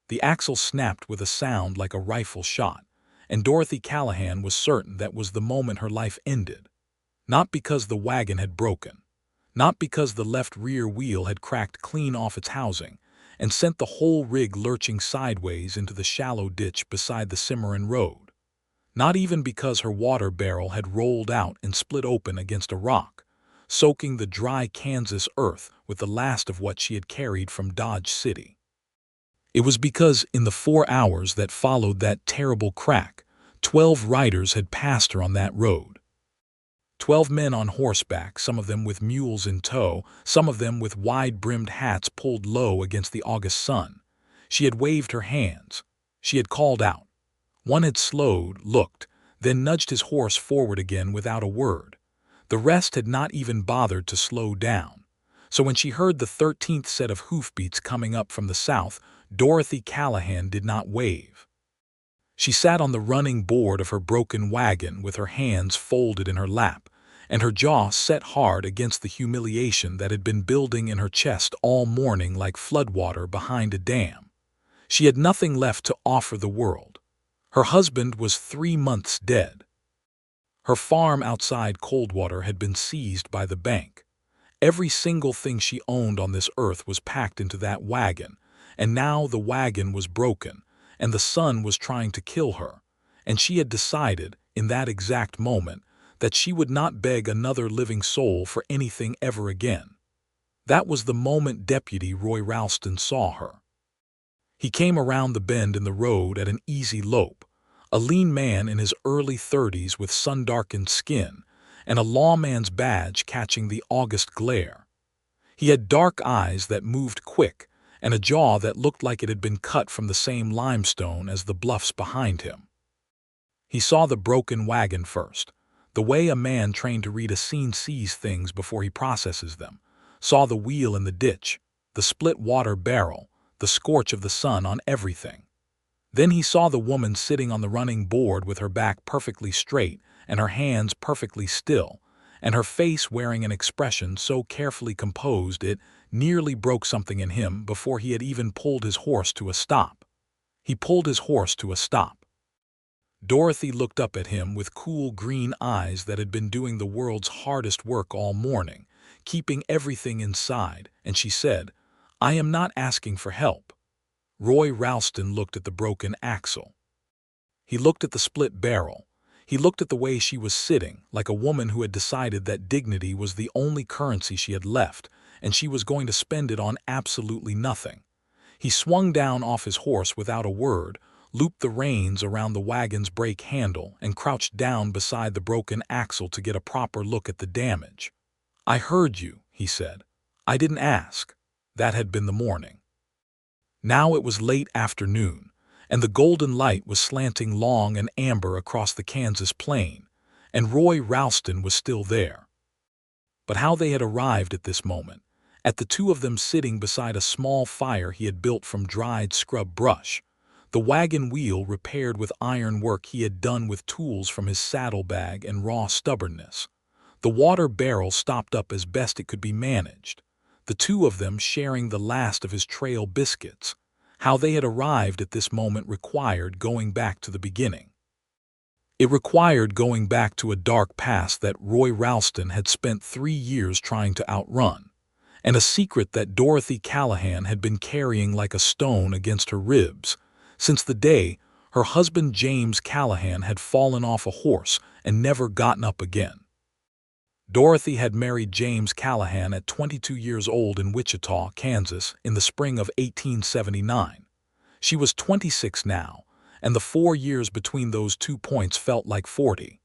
The axle snapped with a sound like a rifle shot, and Dorothy Callahan was certain that was the moment her life ended. Not because the wagon had broken, not because the left rear wheel had cracked clean off its housing and sent the whole rig lurching sideways into the shallow ditch beside the Cimarron Road. Not even because her water barrel had rolled out and split open against a rock, soaking the dry Kansas earth with the last of what she had carried from Dodge City. It was because in the 4 hours that followed that terrible crack, 12 riders had passed her on that road. 12 men on horseback, some of them with mules in tow, some of them with wide-brimmed hats pulled low against the August sun. She had waved her hands. She had called out. One had slowed, looked, then nudged his horse forward again without a word. The rest had not even bothered to slow down. So when she heard the 13th set of hoofbeats coming up from the south, Dorothy Callahan did not wave. She sat on the running board of her broken wagon with her hands folded in her lap, and her jaw set hard against the humiliation that had been building in her chest all morning like floodwater behind a dam. She had nothing left to offer the world. Her husband was 3 months dead. Her farm outside Coldwater had been seized by the bank. Every single thing she owned on this earth was packed into that wagon, and now the wagon was broken, and the sun was trying to kill her, and she had decided, in that exact moment, that she would not beg another living soul for anything ever again. That was the moment Deputy Roy Ralston saw her. He came around the bend in the road at an easy lope, a lean man in his early 30s with sun-darkened skin, and a lawman's badge catching the August glare. He had dark eyes that moved quick, and a jaw that looked like it had been cut from the same limestone as the bluffs behind him. He saw the broken wagon first, the way a man trained to read a scene sees things before he processes them, saw the wheel in the ditch, the split water barrel, the scorch of the sun on everything. Then he saw the woman sitting on the running board with her back perfectly straight and her hands perfectly still, and her face wearing an expression so carefully composed it nearly broke something in him before he had even pulled his horse to a stop. He pulled his horse to a stop. Dorothy looked up at him with cool green eyes that had been doing the world's hardest work all morning, keeping everything inside, and she said, "I am not asking for help." Roy Ralston looked at the broken axle. He looked at the split barrel. He looked at the way she was sitting, like a woman who had decided that dignity was the only currency she had left, and she was going to spend it on absolutely nothing. He swung down off his horse without a word, looped the reins around the wagon's brake handle, and crouched down beside the broken axle to get a proper look at the damage. "I heard you," he said. "I didn't ask." That had been the morning. Now it was late afternoon, and the golden light was slanting long and amber across the Kansas plain, and Roy Ralston was still there. But how they had arrived at this moment, at the two of them sitting beside a small fire he had built from dried scrub brush, the wagon wheel repaired with iron work he had done with tools from his saddlebag and raw stubbornness, the water barrel stopped up as best it could be managed, the two of them sharing the last of his trail biscuits. How they had arrived at this moment required going back to the beginning. It required going back to a dark past that Roy Ralston had spent 3 years trying to outrun, and a secret that Dorothy Callahan had been carrying like a stone against her ribs, since the day her husband James Callahan had fallen off a horse and never gotten up again. Dorothy had married James Callahan at 22 years old in Wichita, Kansas, in the spring of 1879. She was 26 now, and the 4 years between those 2 points felt like 40.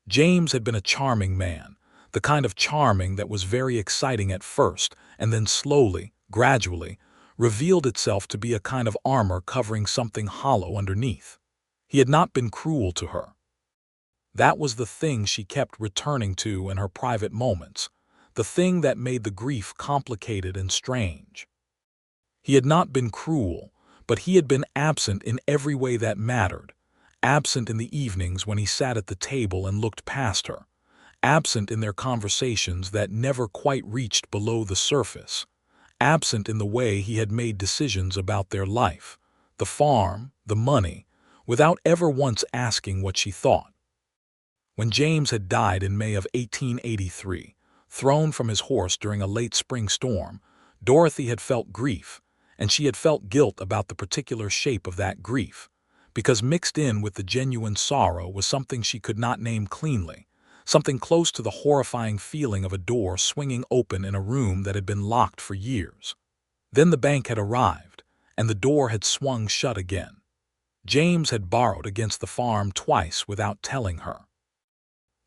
James had been a charming man, the kind of charming that was very exciting at first and then slowly, gradually, revealed itself to be a kind of armor covering something hollow underneath. He had not been cruel to her. That was the thing she kept returning to in her private moments, the thing that made the grief complicated and strange. He had not been cruel, but he had been absent in every way that mattered, absent in the evenings when he sat at the table and looked past her, absent in their conversations that never quite reached below the surface, absent in the way he had made decisions about their life, the farm, the money, without ever once asking what she thought. When James had died in May of 1883, thrown from his horse during a late spring storm, Dorothy had felt grief, and she had felt guilt about the particular shape of that grief, because mixed in with the genuine sorrow was something she could not name cleanly, something close to the horrifying feeling of a door swinging open in a room that had been locked for years. Then the bank had arrived, and the door had swung shut again. James had borrowed against the farm twice without telling her.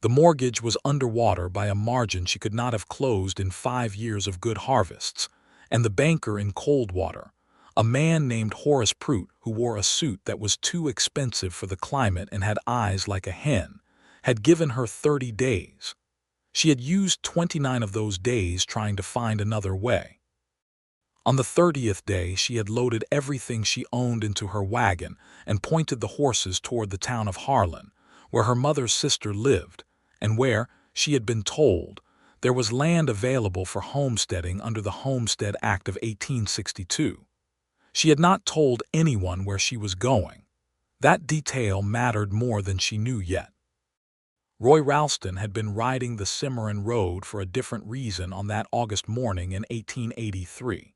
The mortgage was underwater by a margin she could not have closed in 5 years of good harvests, and the banker in cold water, a man named Horace Prout who wore a suit that was too expensive for the climate and had eyes like a hen, had given her 30 days. She had used 29 of those days trying to find another way. On the 30th day she had loaded everything she owned into her wagon and pointed the horses toward the town of Harlan, where her mother's sister lived, and where, she had been told, there was land available for homesteading under the Homestead Act of 1862. She had not told anyone where she was going. That detail mattered more than she knew yet. Roy Ralston had been riding the Cimarron Road for a different reason on that August morning in 1883.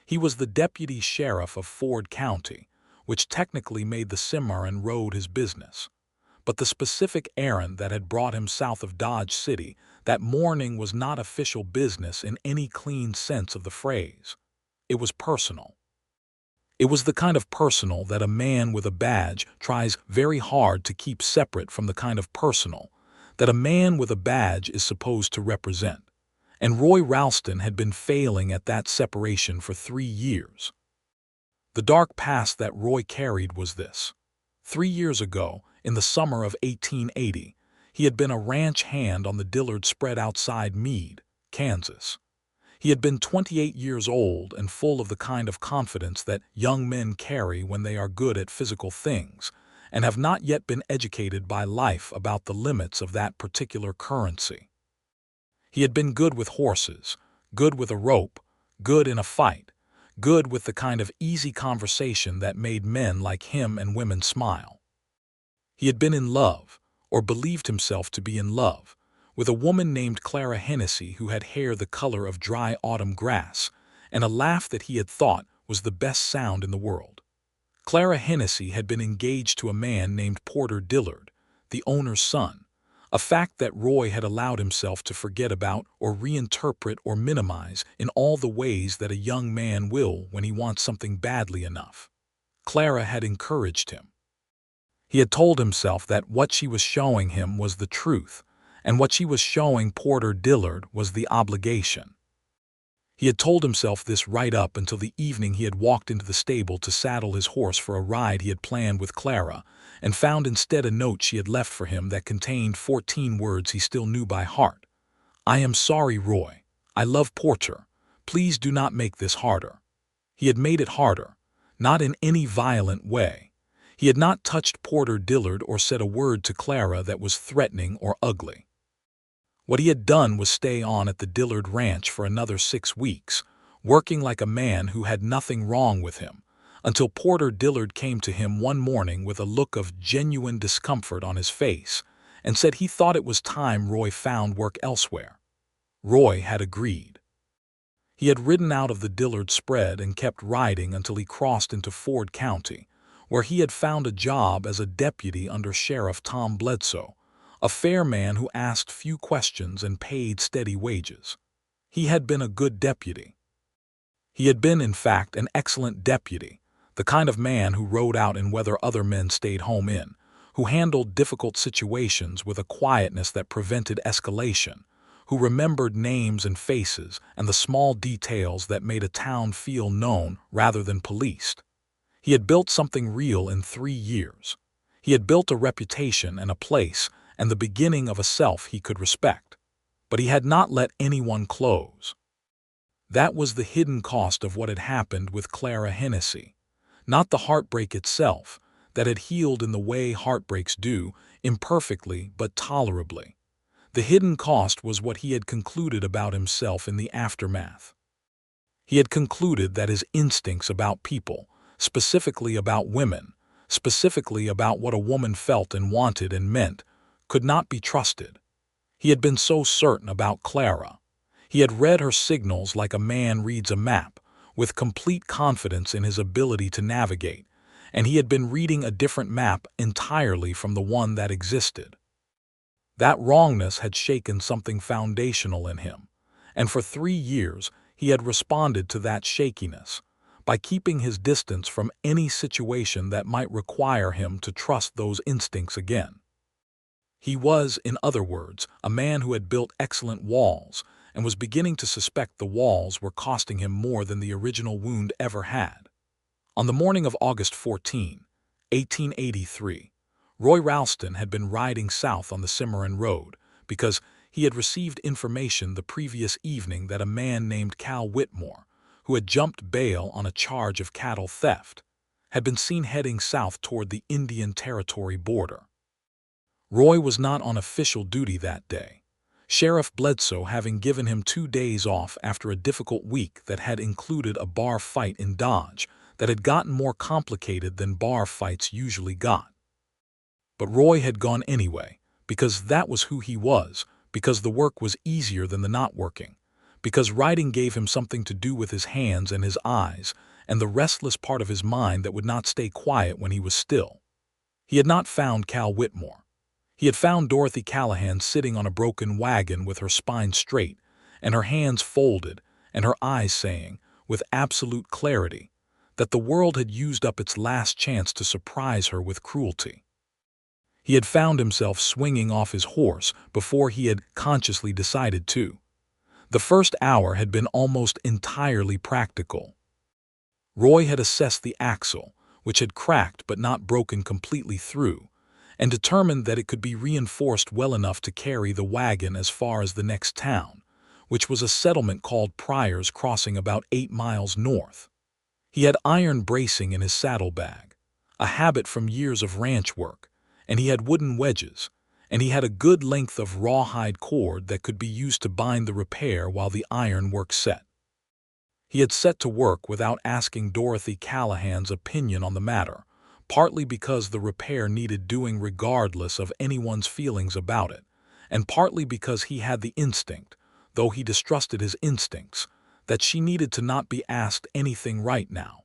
He was the deputy sheriff of Ford County, which technically made the Cimarron Road his business. But the specific errand that had brought him south of Dodge City that morning was not official business in any clean sense of the phrase. It was personal. It was the kind of personal that a man with a badge tries very hard to keep separate from the kind of personal that a man with a badge is supposed to represent. And Roy Ralston had been failing at that separation for 3 years. The dark past that Roy carried was this. 3 years ago, in the summer of 1880, he had been a ranch hand on the Dillard spread outside Meade, Kansas. He had been 28 years old and full of the kind of confidence that young men carry when they are good at physical things and have not yet been educated by life about the limits of that particular currency. He had been good with horses, good with a rope, good in a fight, good with the kind of easy conversation that made men like him and women smile. He had been in love, or believed himself to be in love, with a woman named Clara Hennessy who had hair the color of dry autumn grass and a laugh that he had thought was the best sound in the world. Clara Hennessy had been engaged to a man named Porter Dillard, the owner's son, a fact that Roy had allowed himself to forget about or reinterpret or minimize in all the ways that a young man will when he wants something badly enough. Clara had encouraged him. He had told himself that what she was showing him was the truth, and what she was showing Porter Dillard was the obligation. He had told himself this right up until the evening he had walked into the stable to saddle his horse for a ride he had planned with Clara, and found instead a note she had left for him that contained 14 words he still knew by heart. "I am sorry, Roy. I love Porter. Please do not make this harder." He had made it harder, not in any violent way. He had not touched Porter Dillard or said a word to Clara that was threatening or ugly. What he had done was stay on at the Dillard Ranch for another 6 weeks, working like a man who had nothing wrong with him, until Porter Dillard came to him one morning with a look of genuine discomfort on his face and said he thought it was time Roy found work elsewhere. Roy had agreed. He had ridden out of the Dillard spread and kept riding until he crossed into Ford County, where he had found a job as a deputy under Sheriff Tom Bledsoe, a fair man who asked few questions and paid steady wages. He had been a good deputy. He had been, in fact, an excellent deputy, the kind of man who rode out in weather other men stayed home in, who handled difficult situations with a quietness that prevented escalation, who remembered names and faces and the small details that made a town feel known rather than policed. He had built something real in 3 years. He had built a reputation and a place and the beginning of a self he could respect. But he had not let anyone close. That was the hidden cost of what had happened with Clara Hennessy. Not the heartbreak itself, that had healed in the way heartbreaks do, imperfectly but tolerably. The hidden cost was what he had concluded about himself in the aftermath. He had concluded that his instincts about people, specifically about women, specifically about what a woman felt and wanted and meant, could not be trusted. He had been so certain about Clara. He had read her signals like a man reads a map, with complete confidence in his ability to navigate, and he had been reading a different map entirely from the one that existed. That wrongness had shaken something foundational in him, and for 3 years he had responded to that shakiness by keeping his distance from any situation that might require him to trust those instincts again. He was, in other words, a man who had built excellent walls and was beginning to suspect the walls were costing him more than the original wound ever had. On the morning of August 14, 1883, Roy Ralston had been riding south on the Cimarron Road because he had received information the previous evening that a man named Cal Whitmore, who had jumped bail on a charge of cattle theft, had been seen heading south toward the Indian Territory border. Roy was not on official duty that day, Sheriff Bledsoe having given him 2 days off after a difficult week that had included a bar fight in Dodge that had gotten more complicated than bar fights usually got. But Roy had gone anyway, because that was who he was, because the work was easier than the not working, because riding gave him something to do with his hands and his eyes, and the restless part of his mind that would not stay quiet when he was still. He had not found Cal Whitmore. He had found Dorothy Callahan sitting on a broken wagon with her spine straight, and her hands folded, and her eyes saying, with absolute clarity, that the world had used up its last chance to surprise her with cruelty. He had found himself swinging off his horse before he had consciously decided to. The first hour had been almost entirely practical. Roy had assessed the axle, which had cracked but not broken completely through, and determined that it could be reinforced well enough to carry the wagon as far as the next town, which was a settlement called Pryor's Crossing about 8 miles north. He had iron bracing in his saddlebag, a habit from years of ranch work, and he had wooden wedges, and he had a good length of rawhide cord that could be used to bind the repair while the iron work set. He had set to work without asking Dorothy Callahan's opinion on the matter, partly because the repair needed doing regardless of anyone's feelings about it, and partly because he had the instinct, though he distrusted his instincts, that she needed to not be asked anything right now.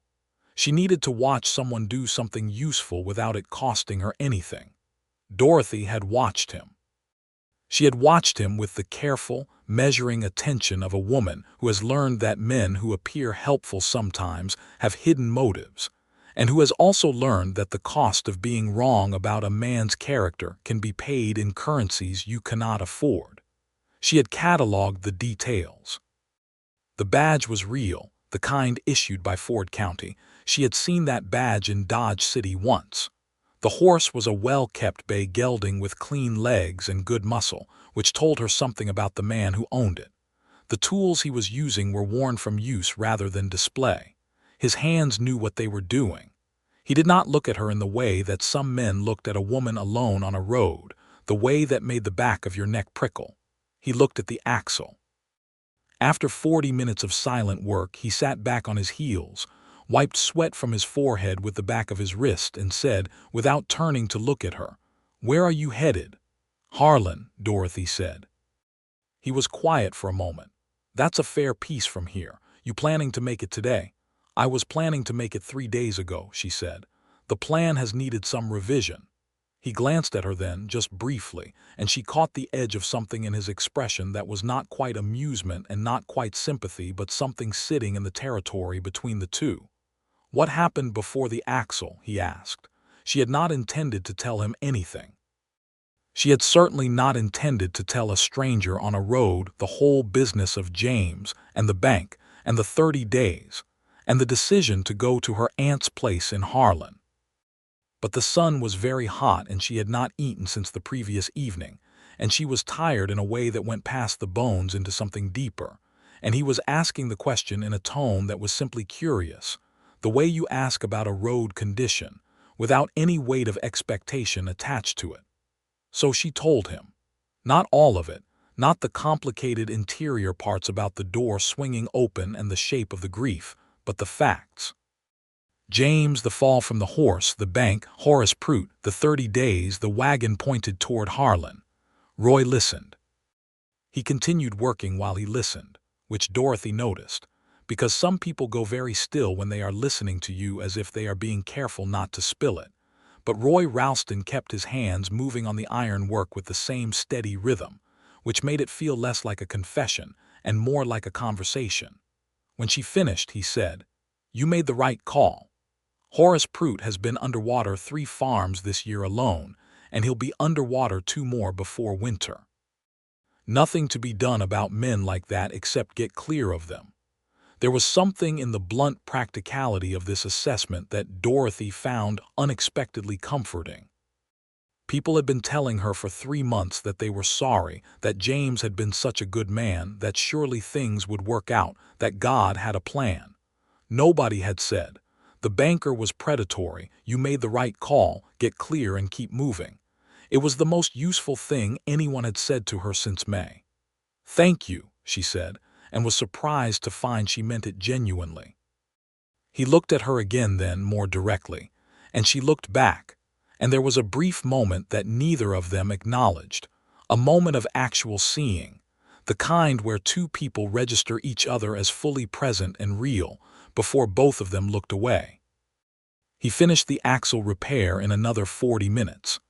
She needed to watch someone do something useful without it costing her anything. Dorothy had watched him. She had watched him with the careful, measuring attention of a woman who has learned that men who appear helpful sometimes have hidden motives, and who has also learned that the cost of being wrong about a man's character can be paid in currencies you cannot afford. She had cataloged the details. The badge was real, the kind issued by Ford County. She had seen that badge in Dodge City once. The horse was a well-kept bay gelding with clean legs and good muscle, which told her something about the man who owned it. The tools he was using were worn from use rather than display. His hands knew what they were doing. He did not look at her in the way that some men looked at a woman alone on a road, the way that made the back of your neck prickle. He looked at the axle. After 40 minutes of silent work, he sat back on his heels, wiped sweat from his forehead with the back of his wrist, and said, without turning to look at her, "Where are you headed?" "Harlan," Dorothy said. He was quiet for a moment. "That's a fair piece from here. You planning to make it today?" "I was planning to make it 3 days ago," she said. "The plan has needed some revision." He glanced at her then, just briefly, and she caught the edge of something in his expression that was not quite amusement and not quite sympathy, but something sitting in the territory between the two. "What happened before the axle?" he asked. She had not intended to tell him anything. She had certainly not intended to tell a stranger on a road the whole business of James and the bank and the 30 days and the decision to go to her aunt's place in Harlan. But the sun was very hot and she had not eaten since the previous evening, and she was tired in a way that went past the bones into something deeper, and he was asking the question in a tone that was simply curious, the way you ask about a road condition, without any weight of expectation attached to it. So she told him. Not all of it, not the complicated interior parts about the door swinging open and the shape of the grief, but the facts. James, the fall from the horse, the bank, Horace Prout, the 30 days, the wagon pointed toward Harlan. Roy listened. He continued working while he listened, which Dorothy noticed, because some people go very still when they are listening to you as if they are being careful not to spill it. But Roy Ralston kept his hands moving on the ironwork with the same steady rhythm, which made it feel less like a confession and more like a conversation. When she finished, he said, "You made the right call. Horace Prout has been underwater 3 farms this year alone, and he'll be underwater 2 more before winter. Nothing to be done about men like that except get clear of them." There was something in the blunt practicality of this assessment that Dorothy found unexpectedly comforting. People had been telling her for 3 months that they were sorry, that James had been such a good man, that surely things would work out, that God had a plan. Nobody had said, "The banker was predatory, you made the right call, get clear and keep moving." It was the most useful thing anyone had said to her since May. "Thank you," she said, and was surprised to find she meant it genuinely. He looked at her again then, more directly, and she looked back, and there was a brief moment that neither of them acknowledged, a moment of actual seeing, the kind where 2 people register each other as fully present and real, before both of them looked away. He finished the axle repair in another 40 minutes.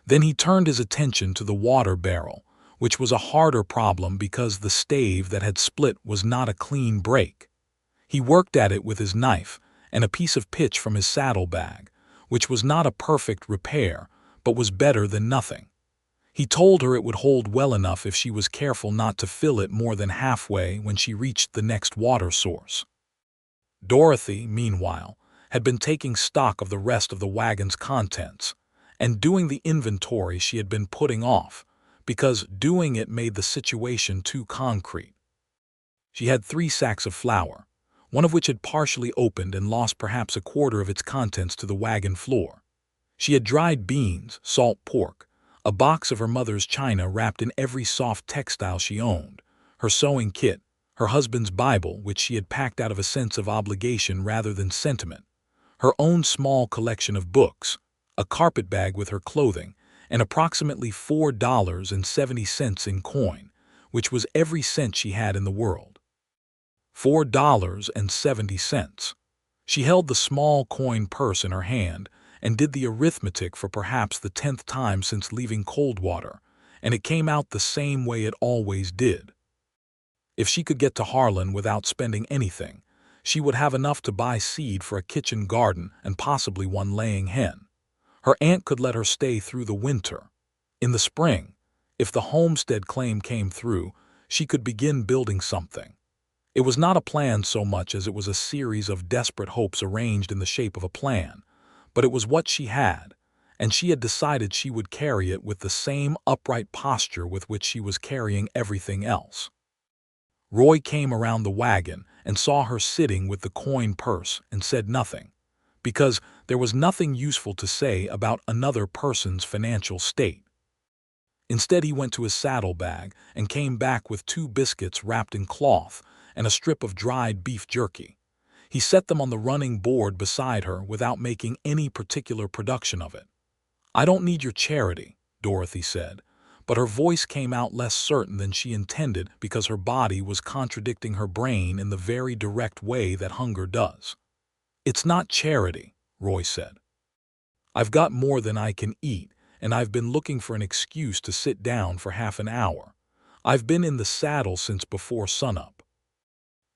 Then he turned his attention to the water barrel, which was a harder problem because the stave that had split was not a clean break. He worked at it with his knife and a piece of pitch from his saddlebag, which was not a perfect repair, but was better than nothing. He told her it would hold well enough if she was careful not to fill it more than halfway when she reached the next water source. Dorothy, meanwhile, had been taking stock of the rest of the wagon's contents and doing the inventory she had been putting off, because doing it made the situation too concrete. She had 3 sacks of flour, one of which had partially opened and lost perhaps a quarter of its contents to the wagon floor. She had dried beans, salt pork, a box of her mother's china wrapped in every soft textile she owned, her sewing kit, her husband's Bible, which she had packed out of a sense of obligation rather than sentiment, her own small collection of books, a carpetbag with her clothing, and approximately $4.70 in coin, which was every cent she had in the world. $4.70. She held the small coin purse in her hand and did the arithmetic for perhaps the 10th time since leaving Coldwater, and it came out the same way it always did. If she could get to Harlan without spending anything, she would have enough to buy seed for a kitchen garden and possibly one laying hen. Her aunt could let her stay through the winter. In the spring, if the homestead claim came through, she could begin building something. It was not a plan so much as it was a series of desperate hopes arranged in the shape of a plan, but it was what she had, and she had decided she would carry it with the same upright posture with which she was carrying everything else. Roy came around the wagon and saw her sitting with the coin purse and said nothing, because there was nothing useful to say about another person's financial state. Instead, he went to his saddlebag and came back with 2 biscuits wrapped in cloth and a strip of dried beef jerky. He set them on the running board beside her without making any particular production of it. "I don't need your charity," Dorothy said, but her voice came out less certain than she intended because her body was contradicting her brain in the very direct way that hunger does. "It's not charity," Roy said. "I've got more than I can eat, and I've been looking for an excuse to sit down for half an hour. I've been in the saddle since before sunup."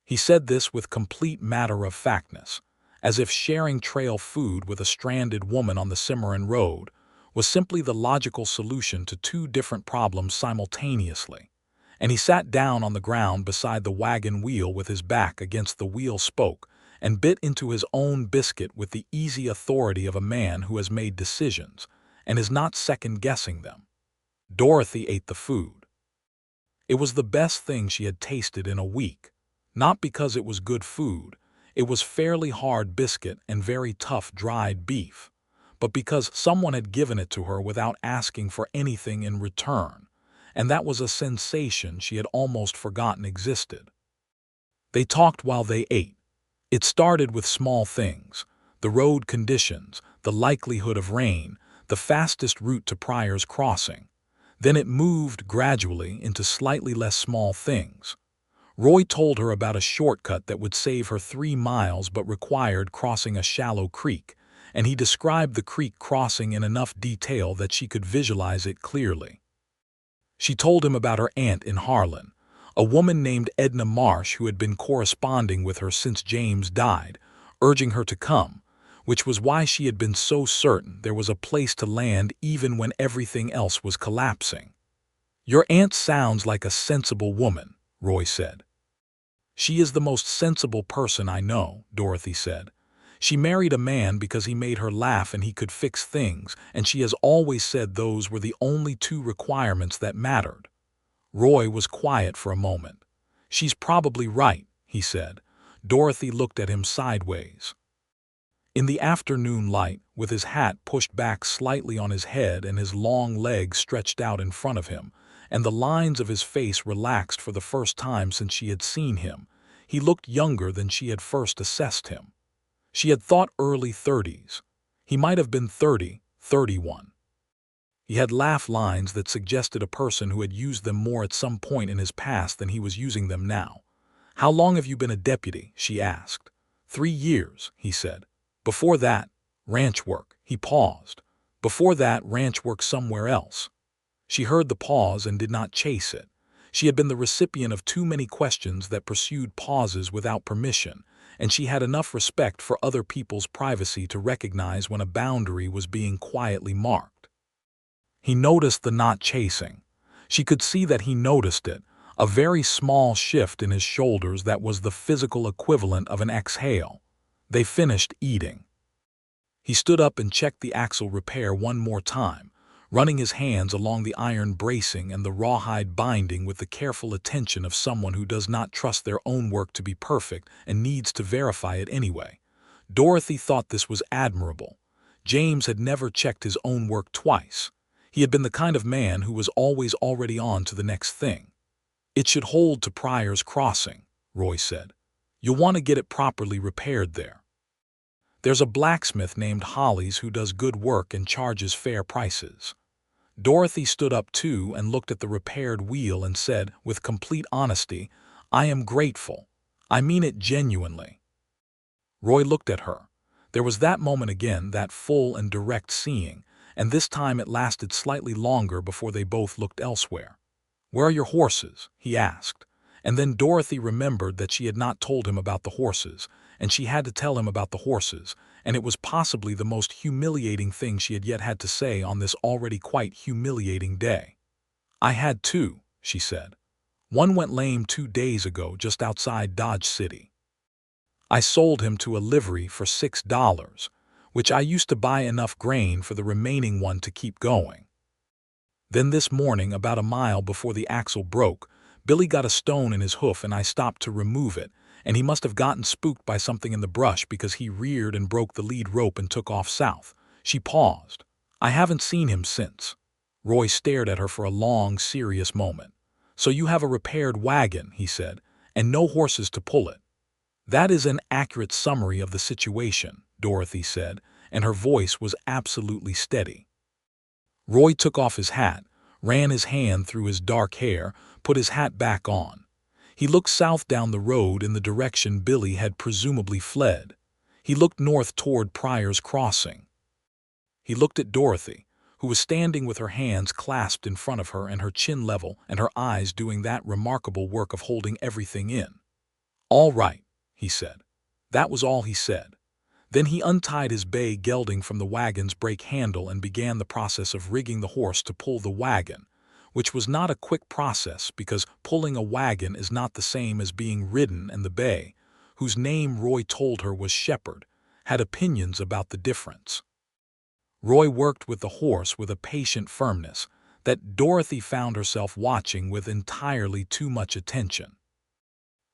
He said this with complete matter-of-factness, as if sharing trail food with a stranded woman on the Cimarron Road was simply the logical solution to 2 different problems simultaneously, and he sat down on the ground beside the wagon wheel with his back against the wheel spoke and bit into his own biscuit with the easy authority of a man who has made decisions and is not second-guessing them. Dorothy ate the food. It was the best thing she had tasted in a week, not because it was good food, it was fairly hard biscuit and very tough dried beef, but because someone had given it to her without asking for anything in return, and that was a sensation she had almost forgotten existed. They talked while they ate. It started with small things, the road conditions, the likelihood of rain, the fastest route to Pryor's Crossing. Then it moved gradually into slightly less small things. Roy told her about a shortcut that would save her 3 miles but required crossing a shallow creek, and he described the creek crossing in enough detail that she could visualize it clearly. She told him about her aunt in Harlan, a woman named Edna Marsh who had been corresponding with her since James died, urging her to come, which was why she had been so certain there was a place to land even when everything else was collapsing. "Your aunt sounds like a sensible woman," Roy said. "She is the most sensible person I know," Dorothy said. "She married a man because he made her laugh and he could fix things, and she has always said those were the only 2 requirements that mattered." Roy was quiet for a moment. "She's probably right," he said. Dorothy looked at him sideways. In the afternoon light, with his hat pushed back slightly on his head and his long legs stretched out in front of him, and the lines of his face relaxed for the first time since she had seen him, he looked younger than she had first assessed him. She had thought early 30s. He might have been 30, 31. He had laugh lines that suggested a person who had used them more at some point in his past than he was using them now. "How long have you been a deputy?" she asked. 3 years, he said. "Before that, ranch work." He paused. "Before that, ranch work somewhere else." She heard the pause and did not chase it. She had been the recipient of too many questions that pursued pauses without permission, and she had enough respect for other people's privacy to recognize when a boundary was being quietly marked. He noticed the not chasing. She could see that he noticed it, a very small shift in his shoulders that was the physical equivalent of an exhale. They finished eating. He stood up and checked the axle repair one more time, running his hands along the iron bracing and the rawhide binding with the careful attention of someone who does not trust their own work to be perfect and needs to verify it anyway. Dorothy thought this was admirable. James had never checked his own work twice. He had been the kind of man who was always already on to the next thing. "It should hold to Pryor's Crossing," Roy said. "You'll want to get it properly repaired there. There's a blacksmith named Holly's who does good work and charges fair prices." Dorothy stood up too and looked at the repaired wheel and said, with complete honesty, "I am grateful. I mean it genuinely." Roy looked at her. There was that moment again, that full and direct seeing, and this time it lasted slightly longer before they both looked elsewhere. "Where are your horses?" he asked. And then Dorothy remembered that she had not told him about the horses, and she had to tell him about the horses, and it was possibly the most humiliating thing she had yet had to say on this already quite humiliating day. "I had 2, she said. "One went lame 2 days ago just outside Dodge City. I sold him to a livery for $6, which I used to buy enough grain for the remaining one to keep going. Then this morning, about a mile before the axle broke, Billy got a stone in his hoof and I stopped to remove it, and he must have gotten spooked by something in the brush because he reared and broke the lead rope and took off south." She paused. "I haven't seen him since." Roy stared at her for a long, serious moment. "So you have a repaired wagon," he said, "and no horses to pull it." "That is an accurate summary of the situation," Dorothy said, and her voice was absolutely steady. Roy took off his hat, ran his hand through his dark hair, put his hat back on. He looked south down the road in the direction Billy had presumably fled. He looked north toward Pryor's Crossing. He looked at Dorothy, who was standing with her hands clasped in front of her and her chin level and her eyes doing that remarkable work of holding everything in. "All right," he said. That was all he said. Then he untied his bay gelding from the wagon's brake handle and began the process of rigging the horse to pull the wagon, which was not a quick process because pulling a wagon is not the same as being ridden, and the bay, whose name Roy told her was Shepherd, had opinions about the difference. Roy worked with the horse with a patient firmness that Dorothy found herself watching with entirely too much attention.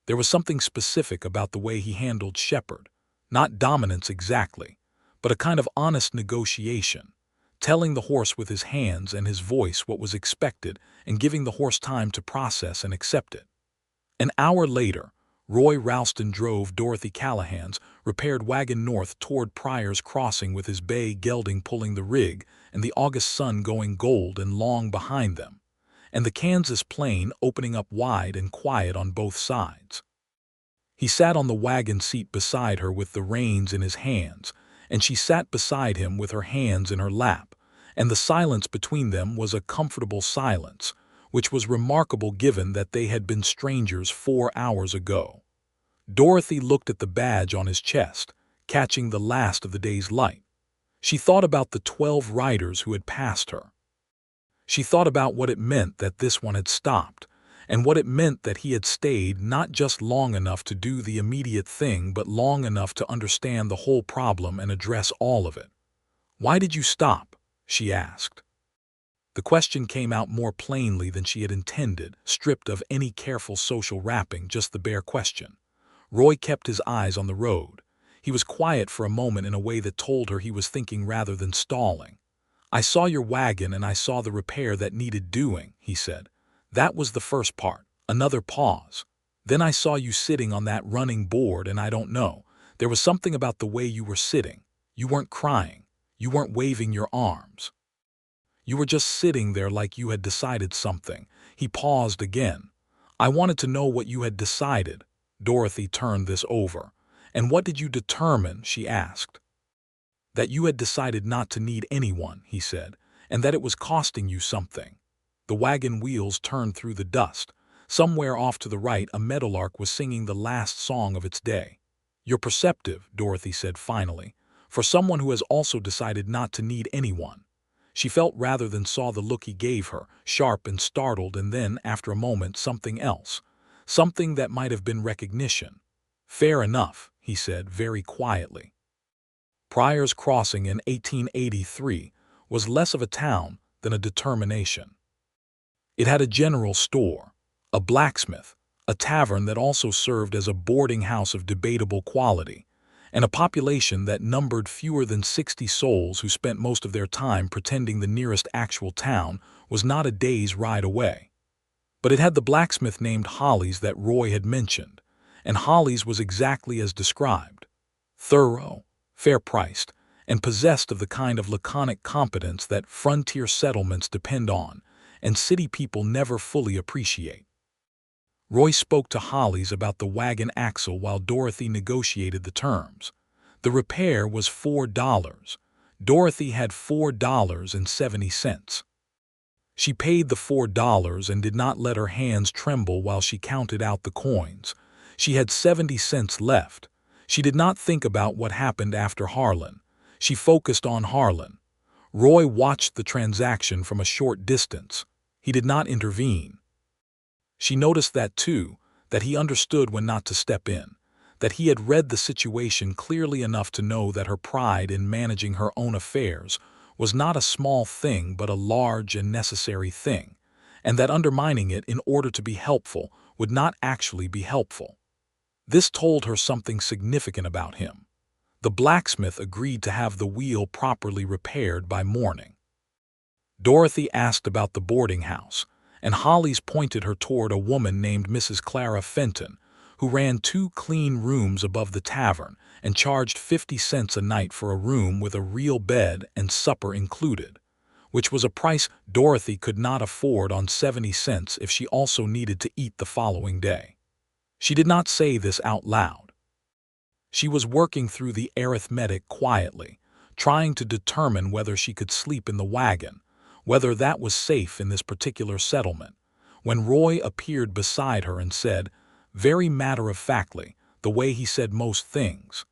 There was something specific about the way he handled Shepherd, not dominance exactly, but a kind of honest negotiation, telling the horse with his hands and his voice what was expected and giving the horse time to process and accept it. An hour later, Roy Ralston drove Dorothy Callahan's repaired wagon north toward Pryor's Crossing with his bay gelding pulling the rig and the August sun going gold and long behind them, and the Kansas plain opening up wide and quiet on both sides. He sat on the wagon seat beside her with the reins in his hands, and she sat beside him with her hands in her lap, and the silence between them was a comfortable silence, which was remarkable given that they had been strangers 4 hours ago. Dorothy looked at the badge on his chest, catching the last of the day's light. She thought about the 12 riders who had passed her. She thought about what it meant that this one had stopped, and what it meant that he had stayed not just long enough to do the immediate thing but long enough to understand the whole problem and address all of it. "Why did you stop?" she asked. The question came out more plainly than she had intended, stripped of any careful social wrapping, just the bare question. Roy kept his eyes on the road. He was quiet for a moment in a way that told her he was thinking rather than stalling. "I saw your wagon and I saw the repair that needed doing," he said. "That was the first part." Another pause. "Then I saw you sitting on that running board and I don't know. There was something about the way you were sitting. You weren't crying. You weren't waving your arms. You were just sitting there like you had decided something." He paused again. "I wanted to know what you had decided." Dorothy turned this over. "And what did you determine?" she asked. "That you had decided not to need anyone," he said, "and that it was costing you something." The wagon wheels turned through the dust. Somewhere off to the right a meadowlark was singing the last song of its day. "You're perceptive," Dorothy said finally, "for someone who has also decided not to need anyone." She felt rather than saw the look he gave her, sharp and startled, and then, after a moment, something else. Something that might have been recognition. "Fair enough," he said very quietly. Pryor's Crossing in 1883 was less of a town than a determination. It had a general store, a blacksmith, a tavern that also served as a boarding house of debatable quality, and a population that numbered fewer than 60 souls who spent most of their time pretending the nearest actual town was not a day's ride away. But it had the blacksmith named Holly's that Roy had mentioned, and Holly's was exactly as described: thorough, fair-priced, and possessed of the kind of laconic competence that frontier settlements depend on and city people never fully appreciate. Roy spoke to Holly's about the wagon axle while Dorothy negotiated the terms. The repair was $4. Dorothy had $4.70. She paid the $4 and did not let her hands tremble while she counted out the coins. She had 70 cents left. She did not think about what happened after Harlan. She focused on Harlan. Roy watched the transaction from a short distance. He did not intervene. She noticed that too, that he understood when not to step in, that he had read the situation clearly enough to know that her pride in managing her own affairs was not a small thing but a large and necessary thing, and that undermining it in order to be helpful would not actually be helpful. This told her something significant about him. The blacksmith agreed to have the wheel properly repaired by morning. Dorothy asked about the boarding house, and Holly's pointed her toward a woman named Mrs. Clara Fenton, who ran 2 clean rooms above the tavern and charged 50 cents a night for a room with a real bed and supper included, which was a price Dorothy could not afford on 70 cents if she also needed to eat the following day. She did not say this out loud. She was working through the arithmetic quietly, trying to determine whether she could sleep in the wagon, whether that was safe in this particular settlement, when Roy appeared beside her and said, very matter-of-factly, the way he said most things,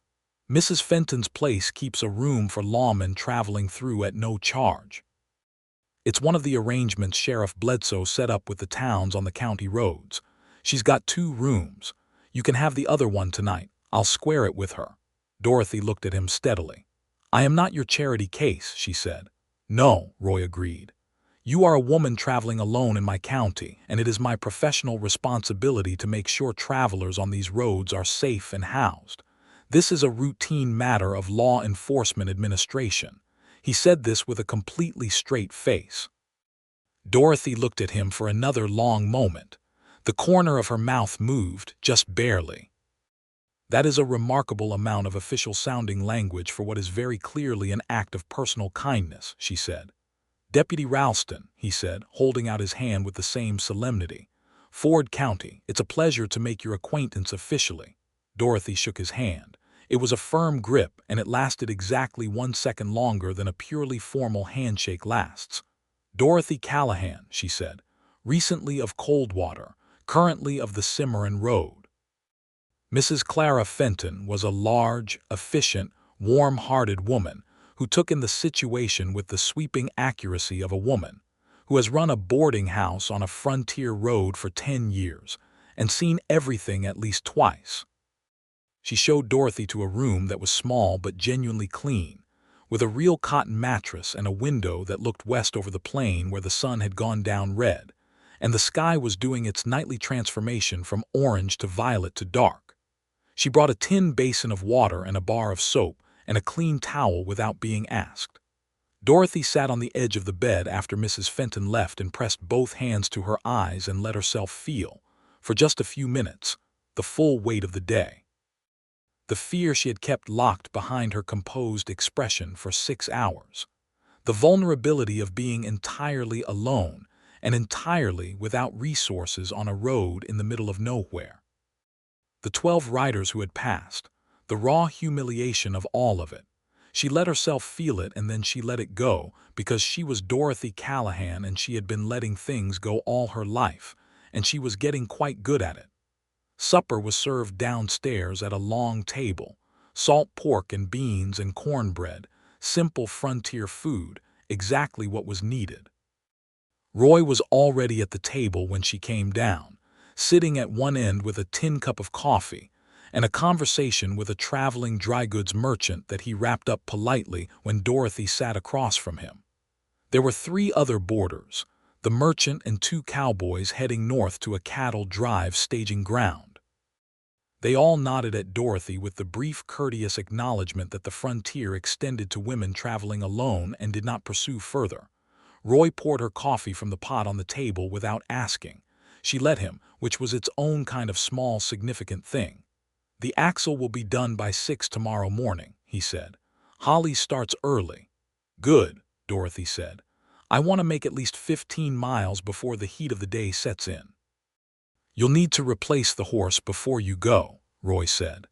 "Mrs. Fenton's place keeps a room for lawmen traveling through at no charge. It's one of the arrangements Sheriff Bledsoe set up with the towns on the county roads. She's got 2 rooms. You can have the other one tonight. I'll square it with her." Dorothy looked at him steadily. "I am not your charity case," she said. "No," Roy agreed. "You are a woman traveling alone in my county, and it is my professional responsibility to make sure travelers on these roads are safe and housed. This is a routine matter of law enforcement administration." He said this with a completely straight face. Dorothy looked at him for another long moment. The corner of her mouth moved, just barely. That is a remarkable amount of official-sounding language for what is very clearly an act of personal kindness, she said. Deputy Ralston, he said, holding out his hand with the same solemnity. Ford County, it's a pleasure to make your acquaintance officially. Dorothy shook his hand. It was a firm grip, and it lasted exactly 1 second longer than a purely formal handshake lasts. Dorothy Callahan, she said, recently of Coldwater, currently of the Cimarron Road. Mrs. Clara Fenton was a large, efficient, warm-hearted woman who took in the situation with the sweeping accuracy of a woman who has run a boarding house on a frontier road for 10 years and seen everything at least twice. She showed Dorothy to a room that was small but genuinely clean, with a real cotton mattress and a window that looked west over the plain where the sun had gone down red, and the sky was doing its nightly transformation from orange to violet to dark. She brought a tin basin of water and a bar of soap and a clean towel without being asked. Dorothy sat on the edge of the bed after Mrs. Fenton left and pressed both hands to her eyes and let herself feel, for just a few minutes, the full weight of the day. The fear she had kept locked behind her composed expression for 6 hours. The vulnerability of being entirely alone and entirely without resources on a road in the middle of nowhere. The 12 riders who had passed, the raw humiliation of all of it. She let herself feel it and then she let it go because she was Dorothy Callahan and she had been letting things go all her life, and she was getting quite good at it. Supper was served downstairs at a long table, salt pork and beans and cornbread, simple frontier food, exactly what was needed. Roy was already at the table when she came down, sitting at one end with a tin cup of coffee and a conversation with a traveling dry goods merchant that he wrapped up politely when Dorothy sat across from him. There were 3 other boarders, the merchant and 2 cowboys heading north to a cattle drive staging ground. They all nodded at Dorothy with the brief courteous acknowledgement that the frontier extended to women traveling alone and did not pursue further. Roy poured her coffee from the pot on the table without asking. She let him, which was its own kind of small, significant thing. The axle will be done by 6 tomorrow morning, he said. Holly starts early. Good, Dorothy said. I want to make at least 15 miles before the heat of the day sets in. You'll need to replace the horse before you go, Roy said.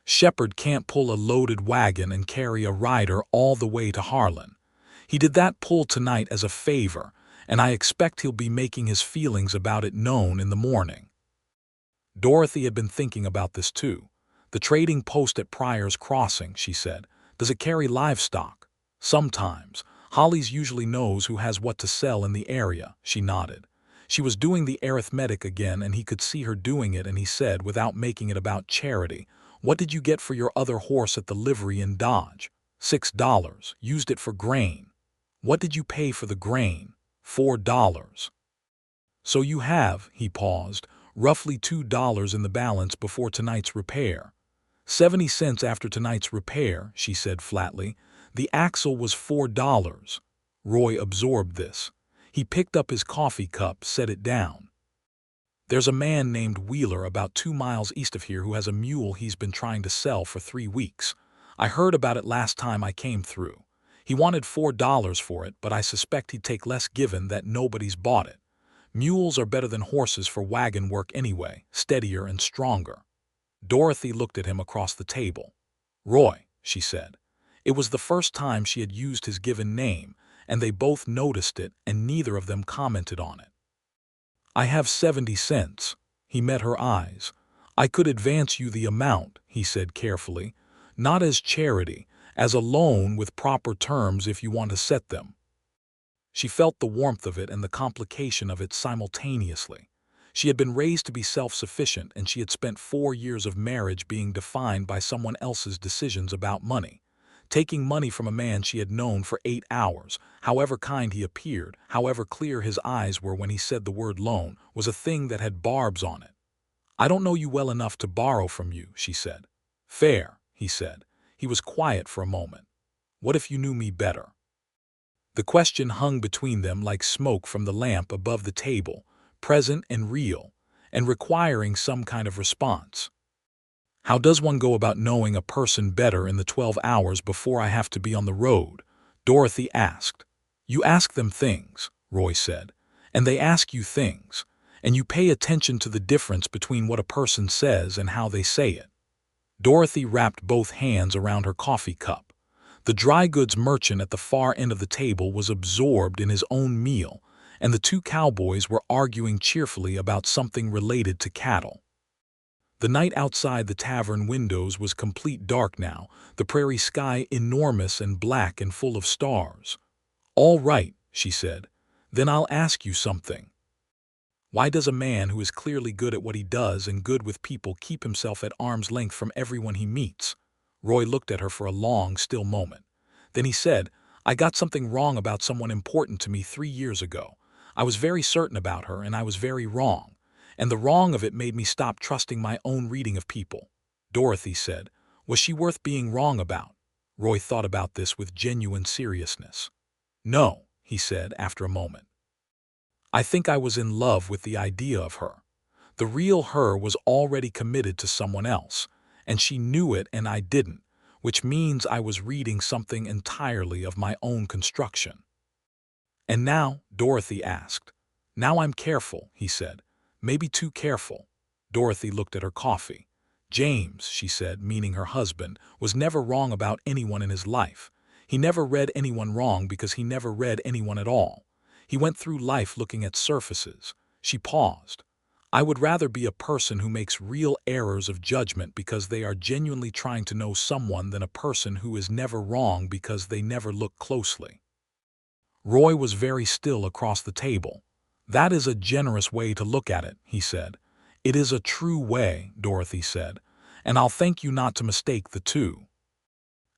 Shepard can't pull a loaded wagon and carry a rider all the way to Harlan. He did that pull tonight as a favor, and I expect he'll be making his feelings about it known in the morning. Dorothy had been thinking about this too. The trading post at Pryor's Crossing, she said. Does it carry livestock? Sometimes. Holly's usually knows who has what to sell in the area, she nodded. She was doing the arithmetic again and he could see her doing it, and he said, without making it about charity, "What did you get for your other horse at the livery in Dodge?" $6. Used it for grain. What did you pay for the grain? $4. So you have, he paused, roughly $2 in the balance before tonight's repair. 70 cents after tonight's repair, she said flatly. The axle was $4. Roy absorbed this. He picked up his coffee cup, set it down. There's a man named Wheeler about 2 miles east of here who has a mule he's been trying to sell for 3 weeks. I heard about it last time I came through. He wanted $4 for it, but I suspect he'd take less given that nobody's bought it. Mules are better than horses for wagon work anyway, steadier and stronger. Dorothy looked at him across the table. Roy, she said. It was the first time she had used his given name, and they both noticed it and neither of them commented on it. I have 70 cents. He met her eyes. I could advance you the amount, he said carefully, not as charity, as a loan with proper terms if you want to set them. She felt the warmth of it and the complication of it simultaneously. She had been raised to be self-sufficient, and she had spent 4 years of marriage being defined by someone else's decisions about money. Taking money from a man she had known for 8 hours, however kind he appeared, however clear his eyes were when he said the word loan, was a thing that had barbs on it. I don't know you well enough to borrow from you, she said. Fair, he said. He was quiet for a moment. What if you knew me better? The question hung between them like smoke from the lamp above the table, present and real, and requiring some kind of response. How does one go about knowing a person better in the 12 hours before I have to be on the road? Dorothy asked. You ask them things, Roy said, and they ask you things, and you pay attention to the difference between what a person says and how they say it. Dorothy wrapped both hands around her coffee cup. The dry goods merchant at the far end of the table was absorbed in his own meal, and the two cowboys were arguing cheerfully about something related to cattle. The night outside the tavern windows was complete dark now, the prairie sky enormous and black and full of stars. All right, she said. Then I'll ask you something. Why does a man who is clearly good at what he does and good with people keep himself at arm's length from everyone he meets? Roy looked at her for a long, still moment. Then he said, I got something wrong about someone important to me 3 years ago. I was very certain about her, and I was very wrong. And the wrong of it made me stop trusting my own reading of people. Dorothy said, was she worth being wrong about? Roy thought about this with genuine seriousness. No, he said after a moment. I think I was in love with the idea of her. The real her was already committed to someone else, and she knew it and I didn't, which means I was reading something entirely of my own construction. And now, Dorothy asked. Now I'm careful, he said. Maybe too careful. Dorothy looked at her coffee. James, she said, meaning her husband, was never wrong about anyone in his life. He never read anyone wrong because he never read anyone at all. He went through life looking at surfaces. She paused. I would rather be a person who makes real errors of judgment because they are genuinely trying to know someone than a person who is never wrong because they never look closely. Roy was very still across the table. That is a generous way to look at it, he said. It is a true way, Dorothy said, and I'll thank you not to mistake the two.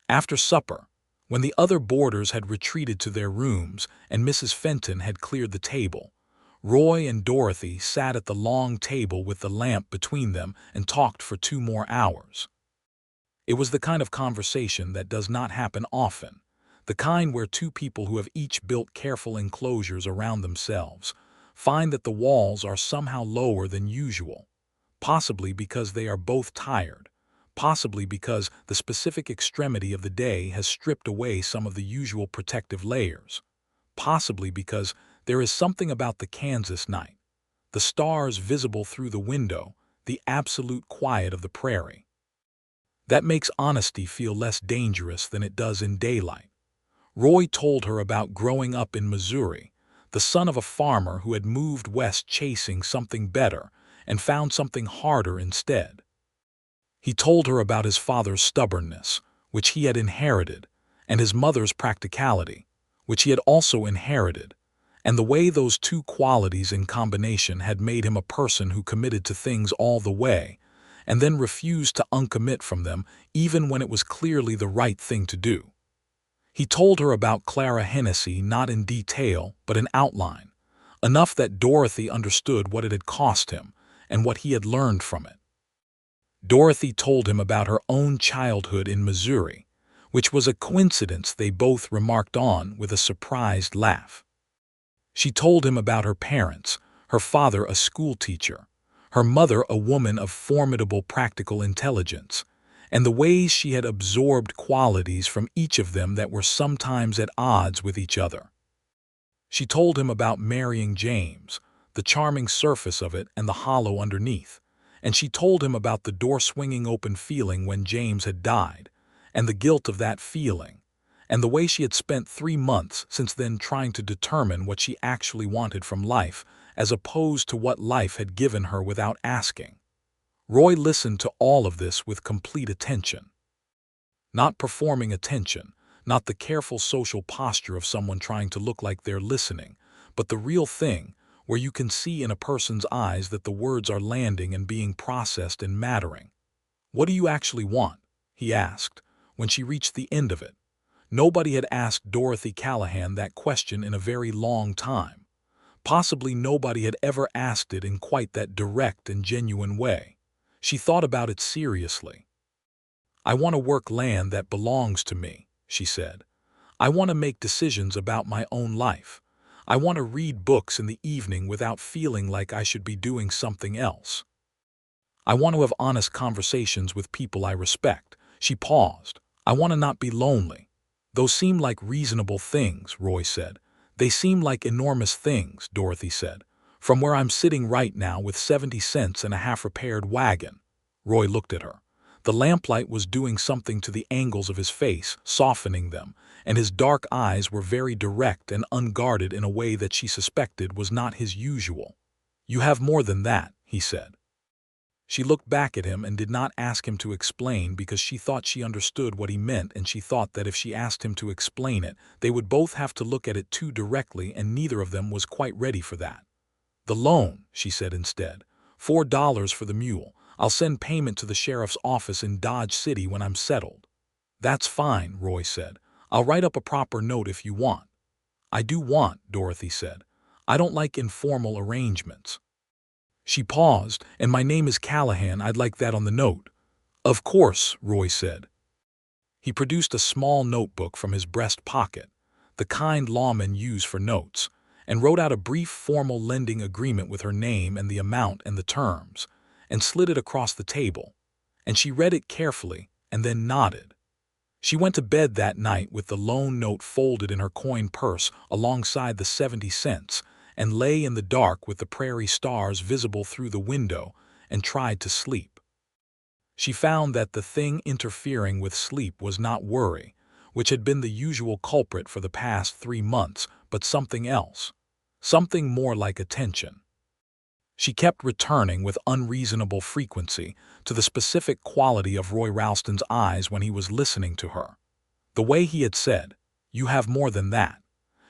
After supper, when the other boarders had retreated to their rooms and Mrs. Fenton had cleared the table, Roy and Dorothy sat at the long table with the lamp between them and talked for 2 more hours. It was the kind of conversation that does not happen often, the kind where two people who have each built careful enclosures around themselves find that the walls are somehow lower than usual, possibly because they are both tired, possibly because the specific extremity of the day has stripped away some of the usual protective layers, possibly because there is something about the Kansas night, the stars visible through the window, the absolute quiet of the prairie, that makes honesty feel less dangerous than it does in daylight. Roy told her about growing up in Missouri, the son of a farmer who had moved west chasing something better and found something harder instead. He told her about his father's stubbornness, which he had inherited, and his mother's practicality, which he had also inherited, and the way those two qualities in combination had made him a person who committed to things all the way, and then refused to uncommit from them even when it was clearly the right thing to do. He told her about Clara Hennessy not in detail, but in outline, enough that Dorothy understood what it had cost him and what he had learned from it. Dorothy told him about her own childhood in Missouri, which was a coincidence they both remarked on with a surprised laugh. She told him about her parents, her father a schoolteacher, her mother a woman of formidable practical intelligence, and the ways she had absorbed qualities from each of them that were sometimes at odds with each other. She told him about marrying James, the charming surface of it and the hollow underneath, and she told him about the door swinging open feeling when James had died, and the guilt of that feeling, and the way she had spent 3 months since then trying to determine what she actually wanted from life as opposed to what life had given her without asking. Roy listened to all of this with complete attention. Not performing attention, not the careful social posture of someone trying to look like they're listening, but the real thing, where you can see in a person's eyes that the words are landing and being processed and mattering. What do you actually want? He asked, when she reached the end of it. Nobody had asked Dorothy Callahan that question in a very long time. Possibly nobody had ever asked it in quite that direct and genuine way. She thought about it seriously. I want to work land that belongs to me, she said. I want to make decisions about my own life. I want to read books in the evening without feeling like I should be doing something else. I want to have honest conversations with people I respect. She paused. I want to not be lonely. Those seem like reasonable things, Roy said. They seem like enormous things, Dorothy said. From where I'm sitting right now with 70 cents and a half-repaired wagon. Roy looked at her. The lamplight was doing something to the angles of his face, softening them, and his dark eyes were very direct and unguarded in a way that she suspected was not his usual. You have more than that, he said. She looked back at him and did not ask him to explain because she thought she understood what he meant, and she thought that if she asked him to explain it, they would both have to look at it too directly, and neither of them was quite ready for that. The loan, she said instead. $4 for the mule. I'll send payment to the sheriff's office in Dodge City when I'm settled. That's fine, Roy said. I'll write up a proper note if you want. I do want, Dorothy said. I don't like informal arrangements. She paused. And my name is Callahan. I'd like that on the note. Of course, Roy said. He produced a small notebook from his breast pocket, the kind lawmen use for notes, and wrote out a brief formal lending agreement with her name and the amount and the terms, and slid it across the table. And she read it carefully and then nodded. She went to bed that night with the loan note folded in her coin purse alongside the 70 cents, and lay in the dark with the prairie stars visible through the window, and tried to sleep. She found that the thing interfering with sleep was not worry, which had been the usual culprit for the past 3 months, but something else, something more like attention. She kept returning with unreasonable frequency to the specific quality of Roy Ralston's eyes when he was listening to her. The way he had said, "You have more than that."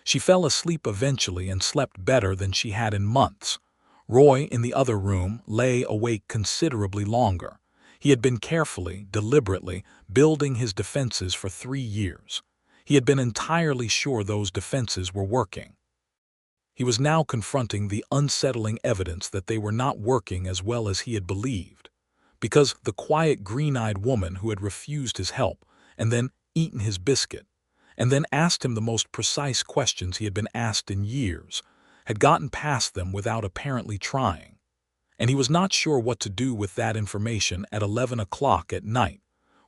She fell asleep eventually and slept better than she had in months. Roy, in the other room, lay awake considerably longer. He had been carefully, deliberately, building his defenses for 3 years. He had been entirely sure those defenses were working. He was now confronting the unsettling evidence that they were not working as well as he had believed. Because the quiet, green-eyed woman who had refused his help, and then eaten his biscuit, and then asked him the most precise questions he had been asked in years, had gotten past them without apparently trying. And he was not sure what to do with that information at 11 o'clock at night,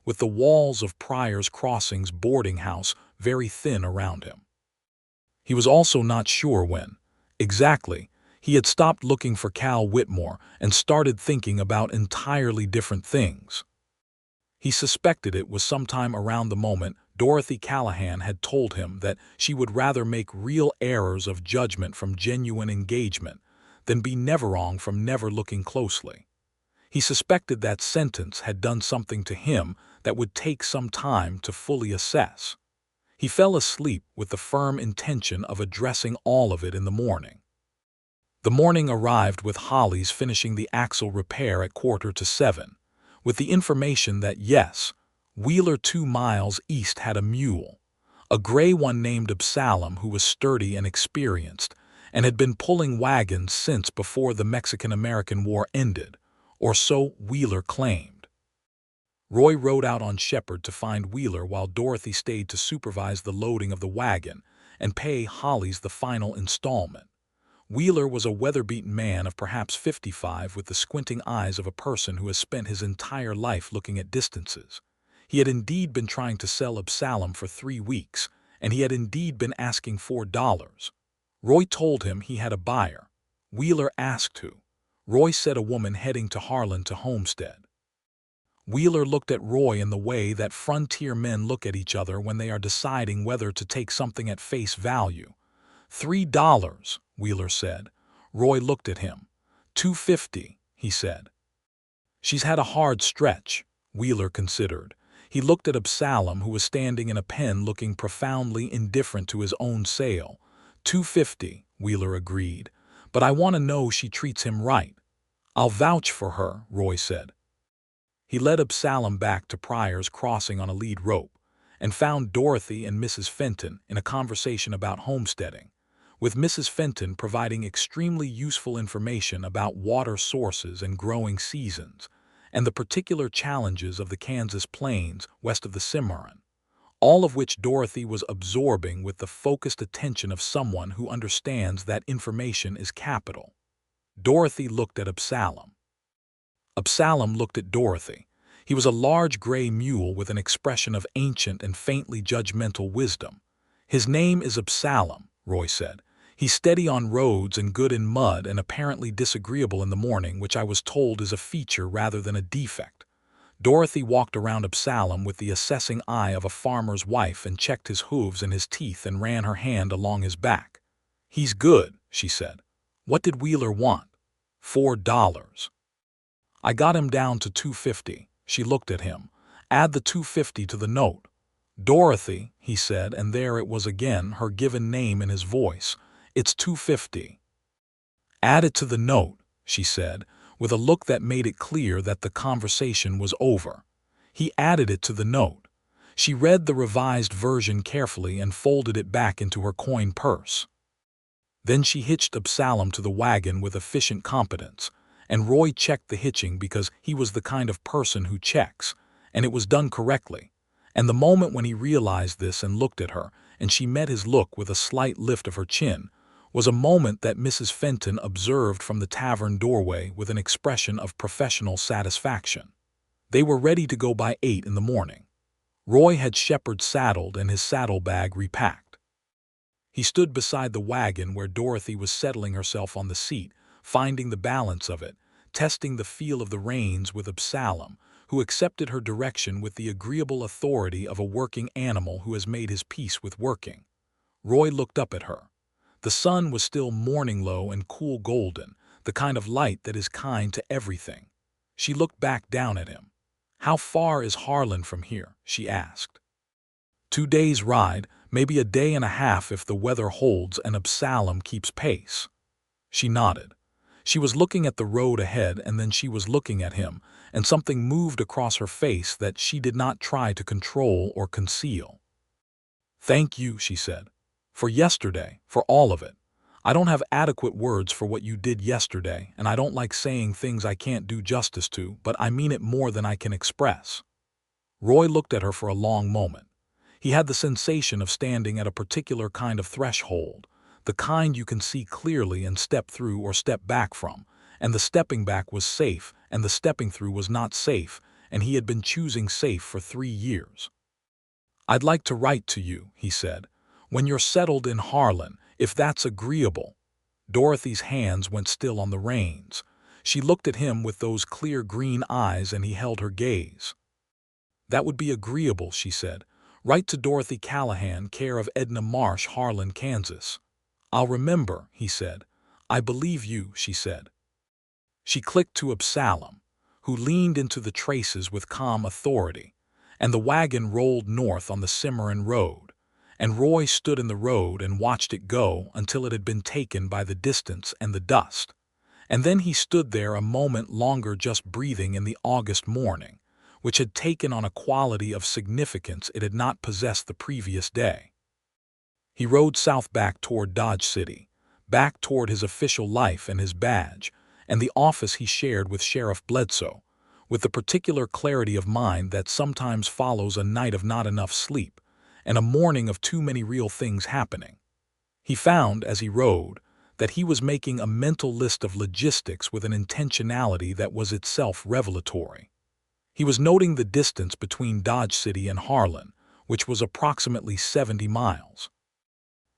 with the walls of Pryor's Crossings boarding house very thin around him. He was also not sure when, exactly, he had stopped looking for Cal Whitmore and started thinking about entirely different things. He suspected it was sometime around the moment Dorothy Callahan had told him that she would rather make real errors of judgment from genuine engagement than be never wrong from never looking closely. He suspected that sentence had done something to him that would take some time to fully assess. He fell asleep with the firm intention of addressing all of it in the morning. The morning arrived with Holly's finishing the axle repair at 6:45, with the information that yes, Wheeler 2 miles east had a mule, a gray one named Absalom who was sturdy and experienced, and had been pulling wagons since before the Mexican-American War ended, or so Wheeler claimed. Roy rode out on Shepherd to find Wheeler while Dorothy stayed to supervise the loading of the wagon and pay Holly's the final installment. Wheeler was a weather-beaten man of perhaps 55 with the squinting eyes of a person who has spent his entire life looking at distances. He had indeed been trying to sell Absalom for 3 weeks, and he had indeed been asking $4. Roy told him he had a buyer. Wheeler asked who. Roy said a woman heading to Harlan to homestead. Wheeler looked at Roy in the way that frontier men look at each other when they are deciding whether to take something at face value. $3, Wheeler said. Roy looked at him. $2.50, he said. She's had a hard stretch, Wheeler considered. He looked at Absalom, who was standing in a pen looking profoundly indifferent to his own sale. $2.50, Wheeler agreed. But I want to know she treats him right. I'll vouch for her, Roy said. He led Absalom back to Pryor's Crossing on a lead rope, and found Dorothy and Mrs. Fenton in a conversation about homesteading, with Mrs. Fenton providing extremely useful information about water sources and growing seasons, and the particular challenges of the Kansas plains west of the Cimarron. all of which Dorothy was absorbing with the focused attention of someone who understands that information is capital. Dorothy looked at Absalom. Absalom looked at Dorothy. He was a large gray mule with an expression of ancient and faintly judgmental wisdom. "His name is Absalom," Roy said. "He's steady on roads and good in mud and apparently disagreeable in the morning, which I was told is a feature rather than a defect." Dorothy walked around Absalom with the assessing eye of a farmer's wife and checked his hooves and his teeth and ran her hand along his back. "He's good," she said. "What did Wheeler want?" $4. "I got him down to $2.50. She looked at him. "Add the $2.50 to the note." "Dorothy," he said, and there it was again, her given name in his voice. "It's $2.50. "Add it to the note," she said, with a look that made it clear that the conversation was over. He added it to the note. She read the revised version carefully and folded it back into her coin purse. Then she hitched Absalom to the wagon with efficient competence, and Roy checked the hitching because he was the kind of person who checks, and it was done correctly. And the moment when he realized this and looked at her, and she met his look with a slight lift of her chin, was a moment that Mrs. Fenton observed from the tavern doorway with an expression of professional satisfaction. They were ready to go by 8 in the morning. Roy had Shepard saddled and his saddlebag repacked. He stood beside the wagon where Dorothy was settling herself on the seat, finding the balance of it, testing the feel of the reins with Absalom, who accepted her direction with the agreeable authority of a working animal who has made his peace with working. Roy looked up at her. The sun was still morning low and cool golden, the kind of light that is kind to everything. She looked back down at him. "How far is Harlan from here?" she asked. 2 days' ride, maybe a day and a half if the weather holds and Absalom keeps pace." She nodded. She was looking at the road ahead, and then she was looking at him, and something moved across her face that she did not try to control or conceal. "Thank you," she said. "For yesterday, for all of it. I don't have adequate words for what you did yesterday, and I don't like saying things I can't do justice to, but I mean it more than I can express." Roy looked at her for a long moment. He had the sensation of standing at a particular kind of threshold, the kind you can see clearly and step through or step back from, and the stepping back was safe, and the stepping through was not safe, and he had been choosing safe for 3 years. "I'd like to write to you," he said, "when you're settled in Harlan, if that's agreeable." Dorothy's hands went still on the reins. She looked at him with those clear green eyes, and he held her gaze. "That would be agreeable," she said. "Write to Dorothy Callahan, care of Edna Marsh, Harlan, Kansas." "I'll remember," he said. "I believe you," she said. She clicked to Absalom, who leaned into the traces with calm authority, and the wagon rolled north on the Cimarron Road, and Roy stood in the road and watched it go until it had been taken by the distance and the dust. And then he stood there a moment longer, just breathing in the August morning, which had taken on a quality of significance it had not possessed the previous day. He rode south back toward Dodge City, back toward his official life and his badge, and the office he shared with Sheriff Bledsoe, with the particular clarity of mind that sometimes follows a night of not enough sleep, and a morning of too many real things happening. He found, as he rode, that he was making a mental list of logistics with an intentionality that was itself revelatory. He was noting the distance between Dodge City and Harlan, which was approximately 70 miles.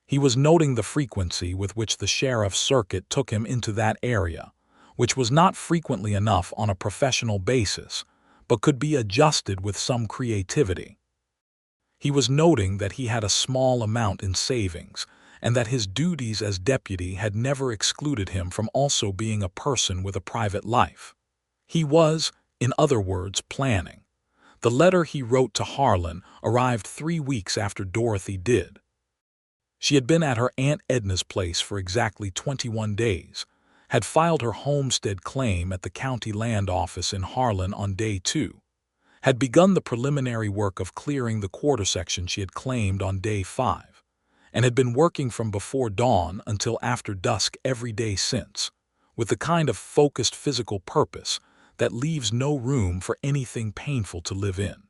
He was noting the frequency with which the sheriff's circuit took him into that area, which was not frequently enough on a professional basis, but could be adjusted with some creativity. He was noting that he had a small amount in savings, and that his duties as deputy had never excluded him from also being a person with a private life. He was, in other words, planning. The letter he wrote to Harlan arrived 3 weeks after Dorothy did. She had been at her Aunt Edna's place for exactly 21 days, had filed her homestead claim at the county land office in Harlan on day 2, had begun the preliminary work of clearing the quarter section she had claimed on day 5, and had been working from before dawn until after dusk every day since, with the kind of focused physical purpose that leaves no room for anything painful to live in.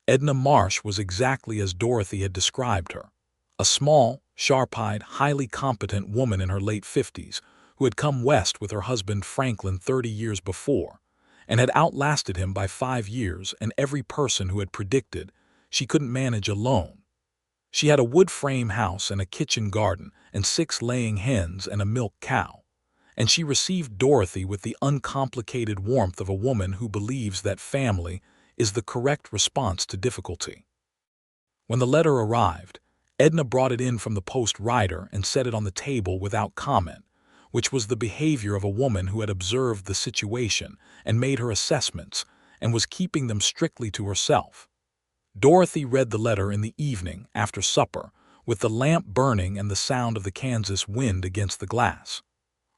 Edna Marsh was exactly as Dorothy had described her. A small, sharp-eyed, highly competent woman in her late 50s who had come west with her husband Franklin 30 years before and had outlasted him by 5 years and every person who had predicted she couldn't manage alone. She had a wood frame house and a kitchen garden and 6 laying hens and a milk cow. And she received Dorothy with the uncomplicated warmth of a woman who believes that family is the correct response to difficulty. When the letter arrived, Edna brought it in from the post rider and set it on the table without comment, which was the behavior of a woman who had observed the situation and made her assessments and was keeping them strictly to herself. Dorothy read the letter in the evening after supper, with the lamp burning and the sound of the Kansas wind against the glass.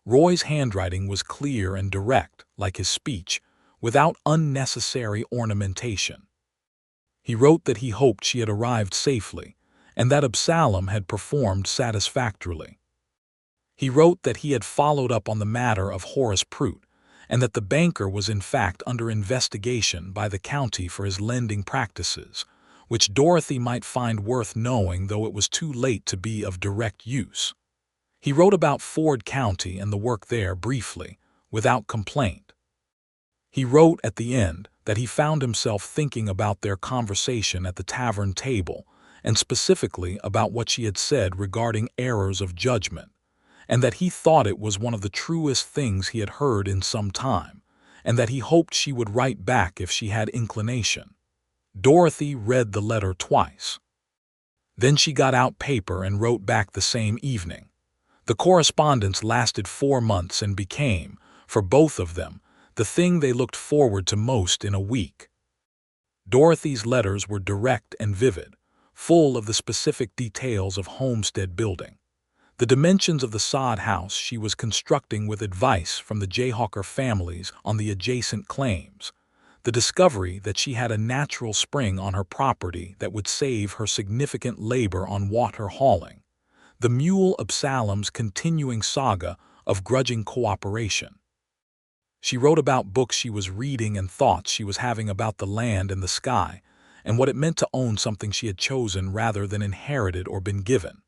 Roy's handwriting was clear and direct, like his speech, without unnecessary ornamentation. He wrote that he hoped she had arrived safely, and that Absalom had performed satisfactorily. He wrote that he had followed up on the matter of Horace Prout, and that the banker was in fact under investigation by the county for his lending practices, which Dorothy might find worth knowing though it was too late to be of direct use. He wrote about Ford County and the work there briefly, without complaint. He wrote at the end that he found himself thinking about their conversation at the tavern table, and specifically about what she had said regarding errors of judgment, and that he thought it was one of the truest things he had heard in some time, and that he hoped she would write back if she had inclination. Dorothy read the letter twice. Then she got out paper and wrote back the same evening. The correspondence lasted 4 months and became, for both of them, the thing they looked forward to most in a week. Dorothy's letters were direct and vivid, full of the specific details of homestead building. The dimensions of the sod house she was constructing with advice from the Jayhawker families on the adjacent claims, the discovery that she had a natural spring on her property that would save her significant labor on water hauling, the mule Absalom's continuing saga of grudging cooperation. She wrote about books she was reading and thoughts she was having about the land and the sky, and what it meant to own something she had chosen rather than inherited or been given.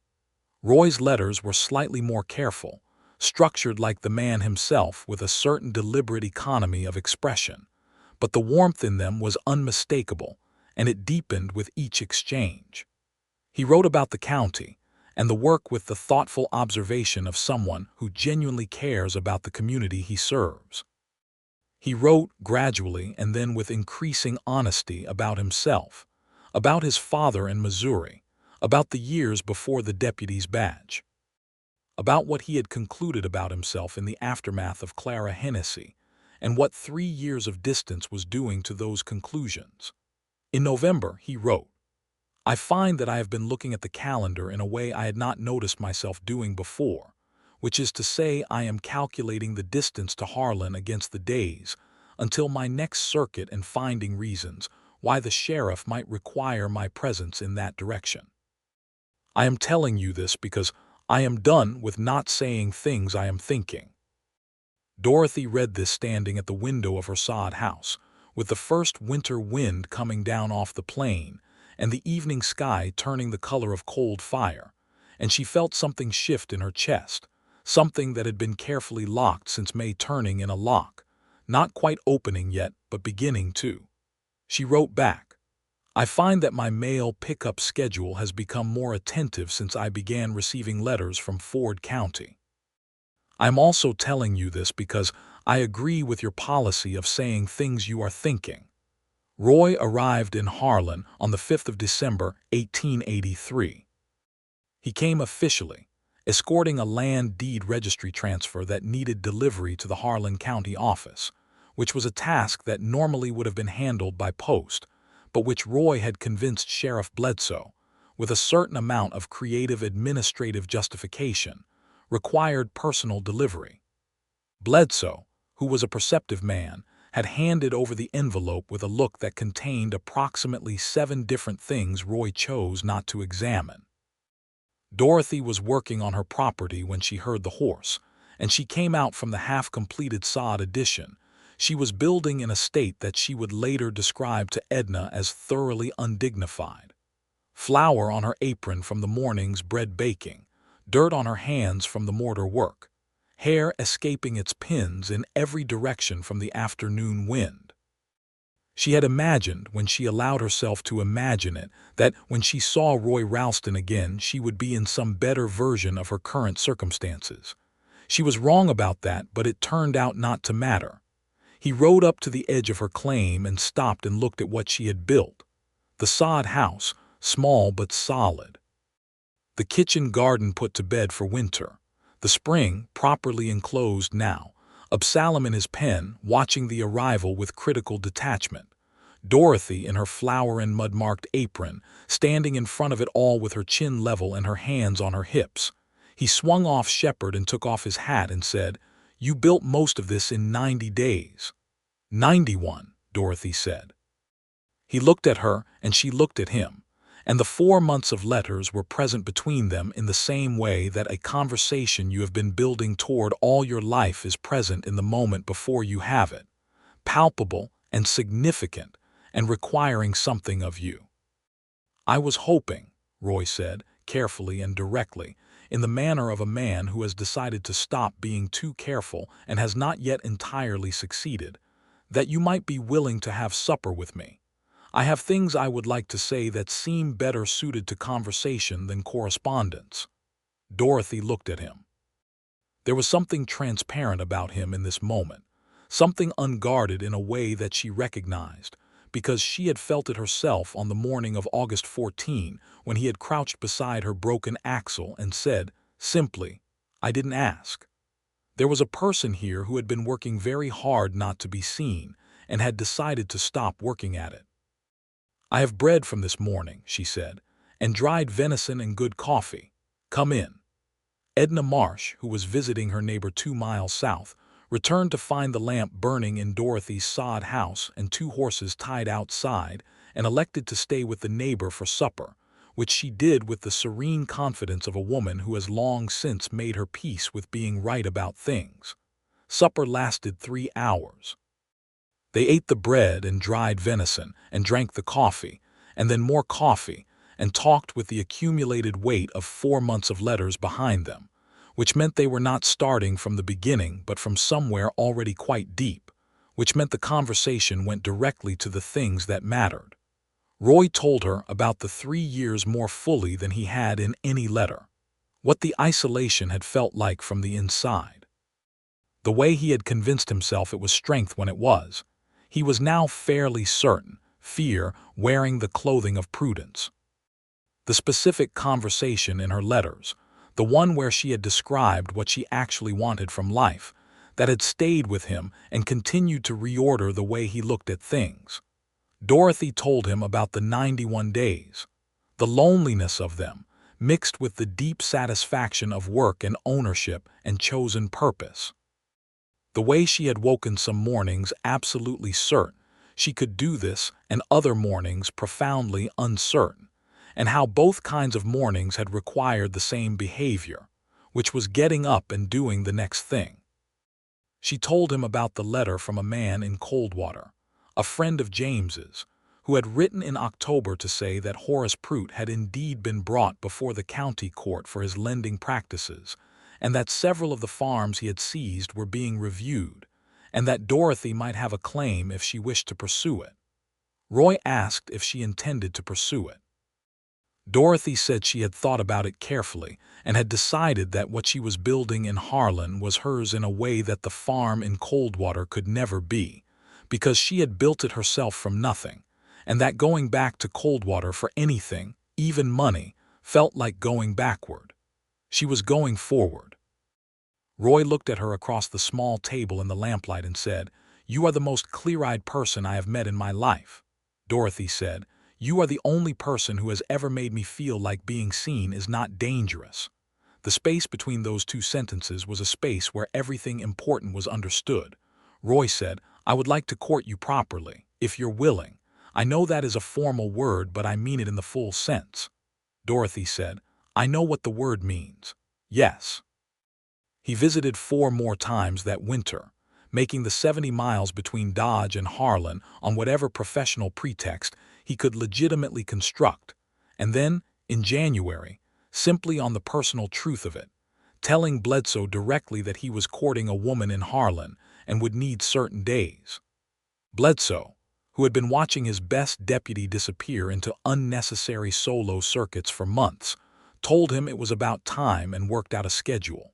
Roy's letters were slightly more careful, structured like the man himself with a certain deliberate economy of expression, but the warmth in them was unmistakable, and it deepened with each exchange. He wrote about the county, and the work with the thoughtful observation of someone who genuinely cares about the community he serves. He wrote gradually and then with increasing honesty about himself, about his father in Missouri, about the years before the deputy's badge, about what he had concluded about himself in the aftermath of Clara Hennessy, and what 3 years of distance was doing to those conclusions. In November, he wrote, "I find that I have been looking at the calendar in a way I had not noticed myself doing before, which is to say I am calculating the distance to Harlan against the days until my next circuit and finding reasons why the sheriff might require my presence in that direction. I am telling you this because I am done with not saying things I am thinking." Dorothy read this standing at the window of her sod house, with the first winter wind coming down off the plain and the evening sky turning the color of cold fire, and she felt something shift in her chest, something that had been carefully locked since May turning in a lock, not quite opening yet but beginning to. She wrote back, "I find that my mail pickup schedule has become more attentive since I began receiving letters from Ford County. I am also telling you this because I agree with your policy of saying things you are thinking. Roy arrived in Harlan on the 5th of December, 1883. He came officially, escorting a land deed registry transfer that needed delivery to the Harlan County office, which was a task that normally would have been handled by post, but which Roy had convinced Sheriff Bledsoe, with a certain amount of creative administrative justification, required personal delivery. Bledsoe, who was a perceptive man, had handed over the envelope with a look that contained approximately 7 different things Roy chose not to examine. Dorothy was working on her property when she heard the horse, and she came out from the half-completed sod addition, She was building in a state that she would later describe to Edna as thoroughly undignified. Flour on her apron from the morning's bread baking, dirt on her hands from the mortar work, hair escaping its pins in every direction from the afternoon wind. She had imagined, when she allowed herself to imagine it, that when she saw Roy Ralston again she would be in some better version of her current circumstances. She was wrong about that, but it turned out not to matter. He rode up to the edge of her claim and stopped and looked at what she had built. The sod house, small but solid. The kitchen garden put to bed for winter. The spring, properly enclosed now. Absalom in his pen, watching the arrival with critical detachment. Dorothy in her flour and mud-marked apron, standing in front of it all with her chin level and her hands on her hips. He swung off Shepherd and took off his hat and said, "You built most of this in 90 days. 91, Dorothy said. He looked at her and she looked at him, and the 4 months of letters were present between them in the same way that a conversation you have been building toward all your life is present in the moment before you have it, palpable and significant and requiring something of you. "I was hoping," Roy said, carefully and directly, in the manner of a man who has decided to stop being too careful and has not yet entirely succeeded, "that you might be willing to have supper with me. I have things I would like to say that seem better suited to conversation than correspondence." Dorothy looked at him. There was something transparent about him in this moment, something unguarded in a way that she recognized, because she had felt it herself on the morning of August 14 when he had crouched beside her broken axle and said, simply, "I didn't ask." There was a person here who had been working very hard not to be seen and had decided to stop working at it. "I have bread from this morning," she said, "and dried venison and good coffee. Come in." Edna Marsh, who was visiting her neighbor 2 miles south, returned to find the lamp burning in Dorothy's sod house and 2 horses tied outside, and elected to stay with the neighbor for supper, which she did with the serene confidence of a woman who has long since made her peace with being right about things. Supper lasted 3 hours. They ate the bread and dried venison and drank the coffee, and then more coffee, and talked with the accumulated weight of 4 months of letters behind them, which meant they were not starting from the beginning but from somewhere already quite deep, which meant the conversation went directly to the things that mattered. Roy told her about the 3 years more fully than he had in any letter, what the isolation had felt like from the inside. The way he had convinced himself it was strength when it was, he was now fairly certain, fear wearing the clothing of prudence. The specific conversation in her letters, the one where she had described what she actually wanted from life, that had stayed with him and continued to reorder the way he looked at things. Dorothy told him about the 91 days, the loneliness of them, mixed with the deep satisfaction of work and ownership and chosen purpose. The way she had woken some mornings absolutely certain she could do this and other mornings profoundly uncertain, and how both kinds of mornings had required the same behavior, which was getting up and doing the next thing. She told him about the letter from a man in Coldwater, a friend of James's, who had written in October to say that Horace Prout had indeed been brought before the county court for his lending practices, and that several of the farms he had seized were being reviewed, and that Dorothy might have a claim if she wished to pursue it. Roy asked if she intended to pursue it. Dorothy said she had thought about it carefully and had decided that what she was building in Harlan was hers in a way that the farm in Coldwater could never be, because she had built it herself from nothing, and that going back to Coldwater for anything, even money, felt like going backward. She was going forward. Roy looked at her across the small table in the lamplight and said, "You are the most clear-eyed person I have met in my life." Dorothy said, "You are the only person who has ever made me feel like being seen is not dangerous." The space between those 2 sentences was a space where everything important was understood. Roy said, "I would like to court you properly, if you're willing. I know that is a formal word, but I mean it in the full sense." Dorothy said, "I know what the word means. Yes." He visited 4 more times that winter, making the 70 miles between Dodge and Harlan on whatever professional pretext he could legitimately construct, and then, in January, simply on the personal truth of it, telling Bledsoe directly that he was courting a woman in Harlan and would need certain days. Bledsoe, who had been watching his best deputy disappear into unnecessary solo circuits for months, told him it was about time and worked out a schedule.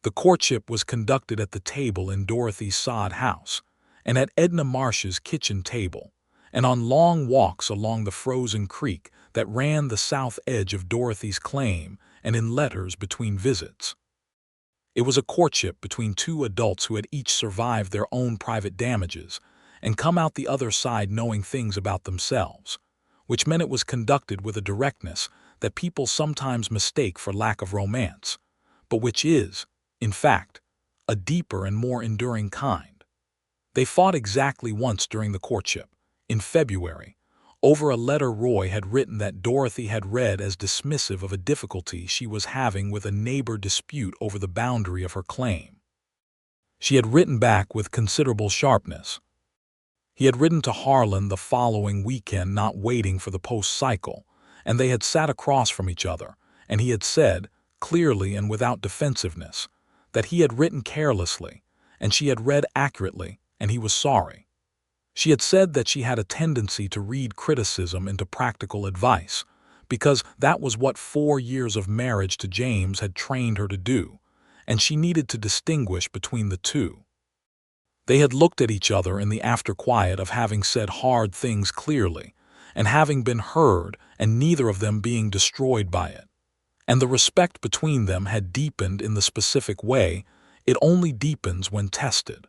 The courtship was conducted at the table in Dorothy's sod house, and at Edna Marsh's kitchen table, and on long walks along the frozen creek that ran the south edge of Dorothy's claim and in letters between visits. It was a courtship between two adults who had each survived their own private damages and come out the other side knowing things about themselves, which meant it was conducted with a directness that people sometimes mistake for lack of romance, but which is, in fact, a deeper and more enduring kind. They fought exactly once during the courtship, in February, over a letter Roy had written that Dorothy had read as dismissive of a difficulty she was having with a neighbor dispute over the boundary of her claim. She had written back with considerable sharpness. He had ridden to Harlan the following weekend, not waiting for the post-cycle, and they had sat across from each other, and he had said, clearly and without defensiveness, that he had written carelessly, and she had read accurately, and he was sorry. She had said that she had a tendency to read criticism into practical advice, because that was what 4 years of marriage to James had trained her to do, and she needed to distinguish between the two. They had looked at each other in the after-quiet of having said hard things clearly, and having been heard and neither of them being destroyed by it. And the respect between them had deepened in the specific way it only deepens when tested.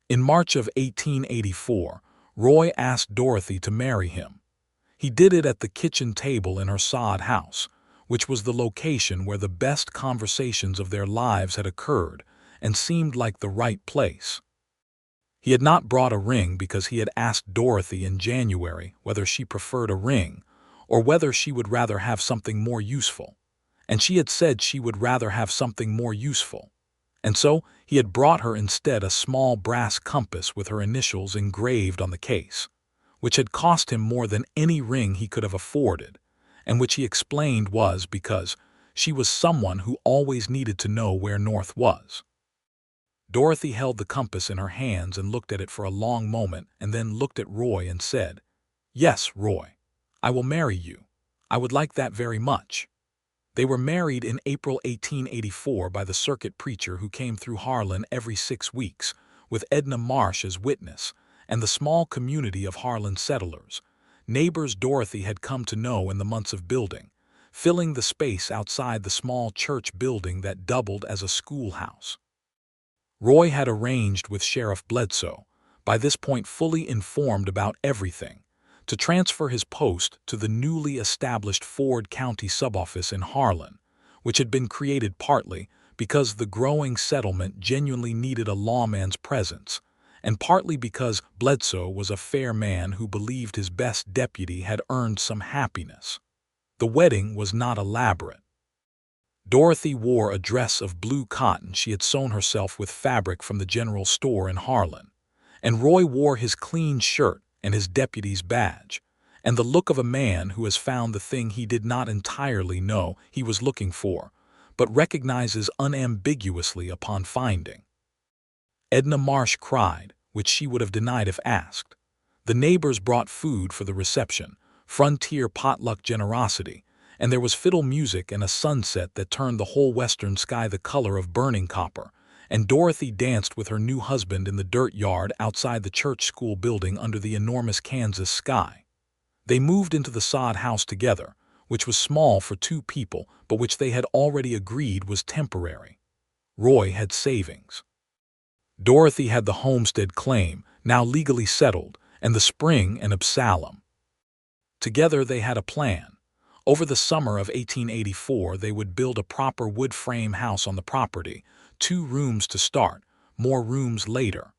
In March of 1884, Roy asked Dorothy to marry him. He did it at the kitchen table in her sod house, which was the location where the best conversations of their lives had occurred and seemed like the right place. He had not brought a ring because he had asked Dorothy in January whether she preferred a ring or whether she would rather have something more useful, and she had said she would rather have something more useful, and so he had brought her instead a small brass compass with her initials engraved on the case, which had cost him more than any ring he could have afforded, and which he explained was because she was someone who always needed to know where north was. Dorothy held the compass in her hands and looked at it for a long moment and then looked at Roy and said, "Yes, Roy, I will marry you. I would like that very much." They were married in April 1884 by the circuit preacher who came through Harlan every 6 weeks, with Edna Marsh as witness, and the small community of Harlan settlers, neighbors Dorothy had come to know in the months of building, filling the space outside the small church building that doubled as a schoolhouse. Roy had arranged with Sheriff Bledsoe, by this point fully informed about everything, to transfer his post to the newly established Ford County suboffice in Harlan, which had been created partly because the growing settlement genuinely needed a lawman's presence, and partly because Bledsoe was a fair man who believed his best deputy had earned some happiness. The wedding was not elaborate. Dorothy wore a dress of blue cotton she had sewn herself with fabric from the general store in Harlan, and Roy wore his clean shirt and his deputy's badge, and the look of a man who has found the thing he did not entirely know he was looking for, but recognizes unambiguously upon finding. Edna Marsh cried, which she would have denied if asked. The neighbors brought food for the reception, frontier potluck generosity, and there was fiddle music and a sunset that turned the whole western sky the color of burning copper, and Dorothy danced with her new husband in the dirt yard outside the church school building under the enormous Kansas sky. They moved into the sod house together, which was small for 2 people, but which they had already agreed was temporary. Roy had savings. Dorothy had the homestead claim, now legally settled, and the spring and Absalom. Together they had a plan. Over the summer of 1884 they would build a proper wood frame house on the property, 2 rooms to start, more rooms later.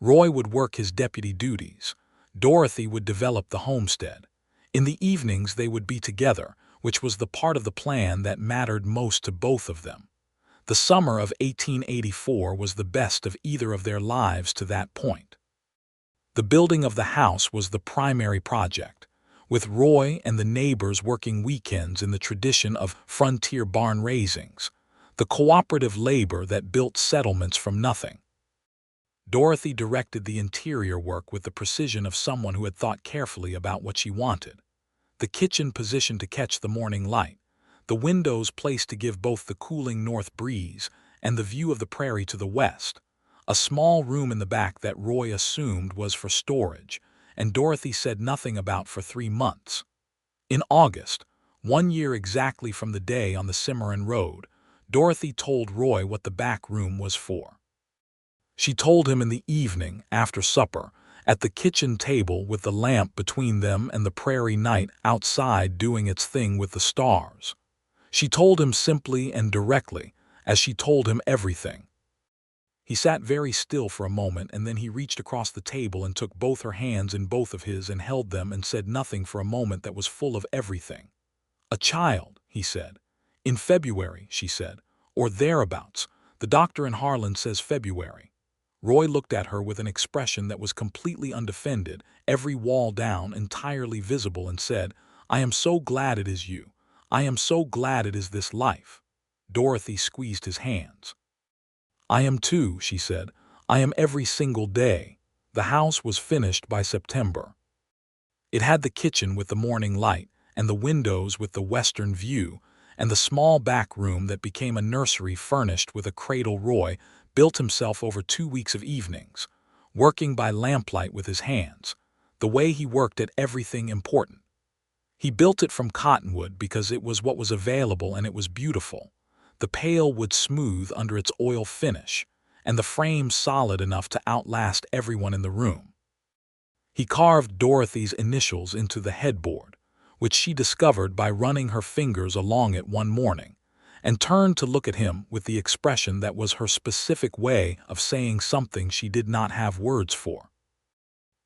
Roy would work his deputy duties. Dorothy would develop the homestead. In the evenings they would be together, which was the part of the plan that mattered most to both of them. The summer of 1884 was the best of either of their lives to that point. The building of the house was the primary project, with Roy and the neighbors working weekends in the tradition of frontier barn raisings, the cooperative labor that built settlements from nothing. Dorothy directed the interior work with the precision of someone who had thought carefully about what she wanted. The kitchen positioned to catch the morning light, the windows placed to give both the cooling north breeze and the view of the prairie to the west, a small room in the back that Roy assumed was for storage, and Dorothy said nothing about for 3 months. In August, 1 year exactly from the day on the Cimarron Road, Dorothy told Roy what the back room was for. She told him in the evening, after supper, at the kitchen table with the lamp between them and the prairie night outside doing its thing with the stars. She told him simply and directly, as she told him everything. He sat very still for a moment, and then he reached across the table and took both her hands in both of his and held them and said nothing for a moment that was full of everything. "A child," he said. "In February," she said, "or thereabouts. The doctor in Harlan says February." Roy looked at her with an expression that was completely undefended, every wall down, entirely visible, and said, "I am so glad it is you. I am so glad it is this life." Dorothy squeezed his hands. "I am too," she said. "I am every single day." The house was finished by September. It had the kitchen with the morning light, and the windows with the western view, and the small back room that became a nursery furnished with a cradle. Roy built himself over 2 weeks of evenings, working by lamplight with his hands, the way he worked at everything important. He built it from cottonwood because it was what was available and it was beautiful, the pale wood smooth under its oil finish, and the frame solid enough to outlast everyone in the room. He carved Dorothy's initials into the headboard, which she discovered by running her fingers along it one morning, and turned to look at him with the expression that was her specific way of saying something she did not have words for.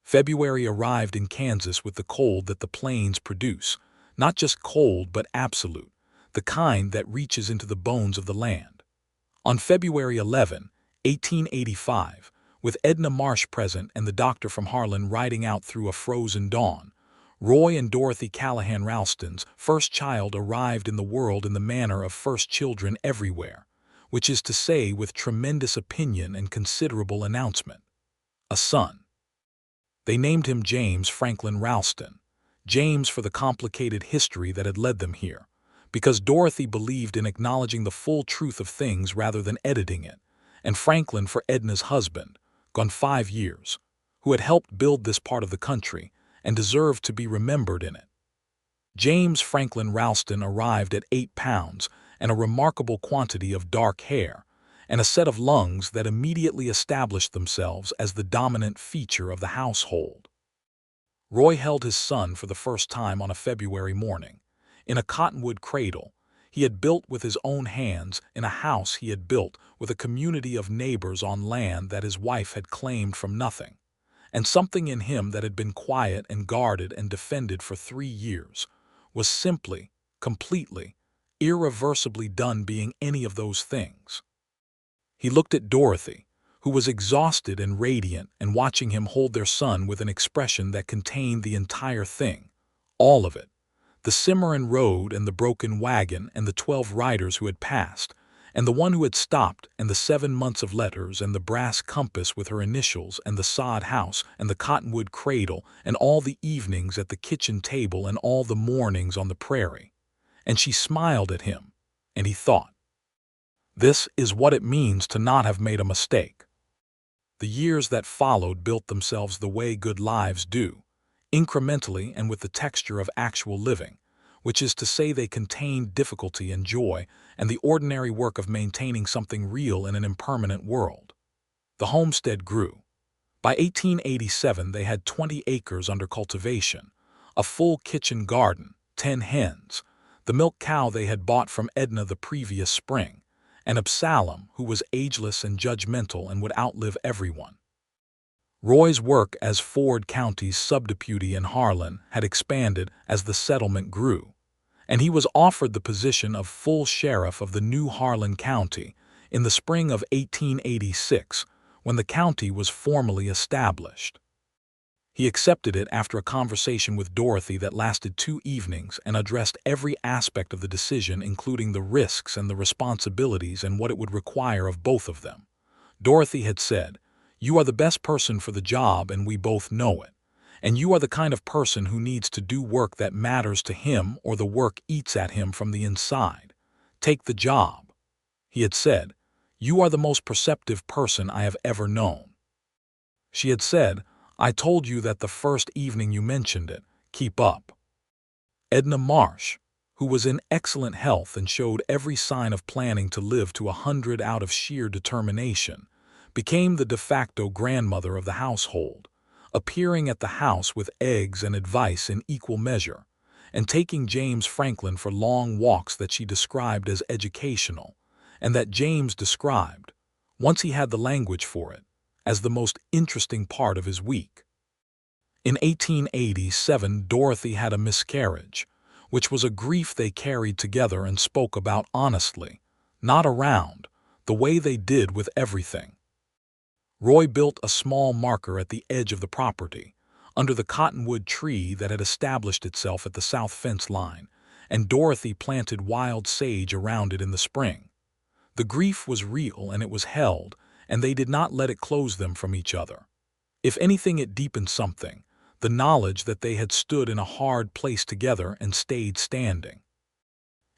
February arrived in Kansas with the cold that the plains produce, not just cold but absolute, the kind that reaches into the bones of the land. On February 11, 1885, with Edna Marsh present and the doctor from Harlan riding out through a frozen dawn, Roy and Dorothy Callahan Ralston's first child arrived in the world in the manner of first children everywhere, which is to say with tremendous opinion and considerable announcement. A son. They named him James Franklin Ralston, James for the complicated history that had led them here, because Dorothy believed in acknowledging the full truth of things rather than editing it, and Franklin for Edna's husband, gone 5 years, who had helped build this part of the country and deserved to be remembered in it. James Franklin Ralston arrived at 8 pounds and a remarkable quantity of dark hair, and a set of lungs that immediately established themselves as the dominant feature of the household. Roy held his son for the first time on a February morning, in a cottonwood cradle he had built with his own hands in a house he had built with a community of neighbors on land that his wife had claimed from nothing, and something in him that had been quiet and guarded and defended for 3 years was simply, completely, irreversibly done being any of those things. He looked at Dorothy, who was exhausted and radiant, and watching him hold their son with an expression that contained the entire thing, all of it. The Cimarron Road and the broken wagon and the 12 riders who had passed, and the one who had stopped, and the 7 months of letters and the brass compass with her initials and the sod house and the cottonwood cradle and all the evenings at the kitchen table and all the mornings on the prairie. And she smiled at him, and he thought, this is what it means to not have made a mistake. The years that followed built themselves the way good lives do, incrementally and with the texture of actual living, which is to say they contained difficulty and joy and the ordinary work of maintaining something real in an impermanent world. The homestead grew. By 1887 they had 20 acres under cultivation, a full kitchen garden, 10 hens, the milk cow they had bought from Edna the previous spring, and Absalom, who was ageless and judgmental and would outlive everyone. Roy's work as Ford County's subdeputy in Harlan had expanded as the settlement grew, and he was offered the position of full sheriff of the new Harlan County in the spring of 1886, when the county was formally established. He accepted it after a conversation with Dorothy that lasted 2 evenings and addressed every aspect of the decision, including the risks and the responsibilities and what it would require of both of them. Dorothy had said, "You are the best person for the job and we both know it. And you are the kind of person who needs to do work that matters to him or the work eats at him from the inside. Take the job." He had said, "You are the most perceptive person I have ever known." She had said, "I told you that the first evening you mentioned it. Keep up." Edna Marsh, who was in excellent health and showed every sign of planning to live to 100 out of sheer determination, became the de facto grandmother of the household, appearing at the house with eggs and advice in equal measure, and taking James Franklin for long walks that she described as educational, and that James described, once he had the language for it, as the most interesting part of his week. In 1887, Dorothy had a miscarriage, which was a grief they carried together and spoke about honestly, not around, the way they did with everything. Roy built a small marker at the edge of the property, under the cottonwood tree that had established itself at the south fence line, and Dorothy planted wild sage around it in the spring. The grief was real and it was held, and they did not let it close them from each other. If anything, it deepened something, the knowledge that they had stood in a hard place together and stayed standing.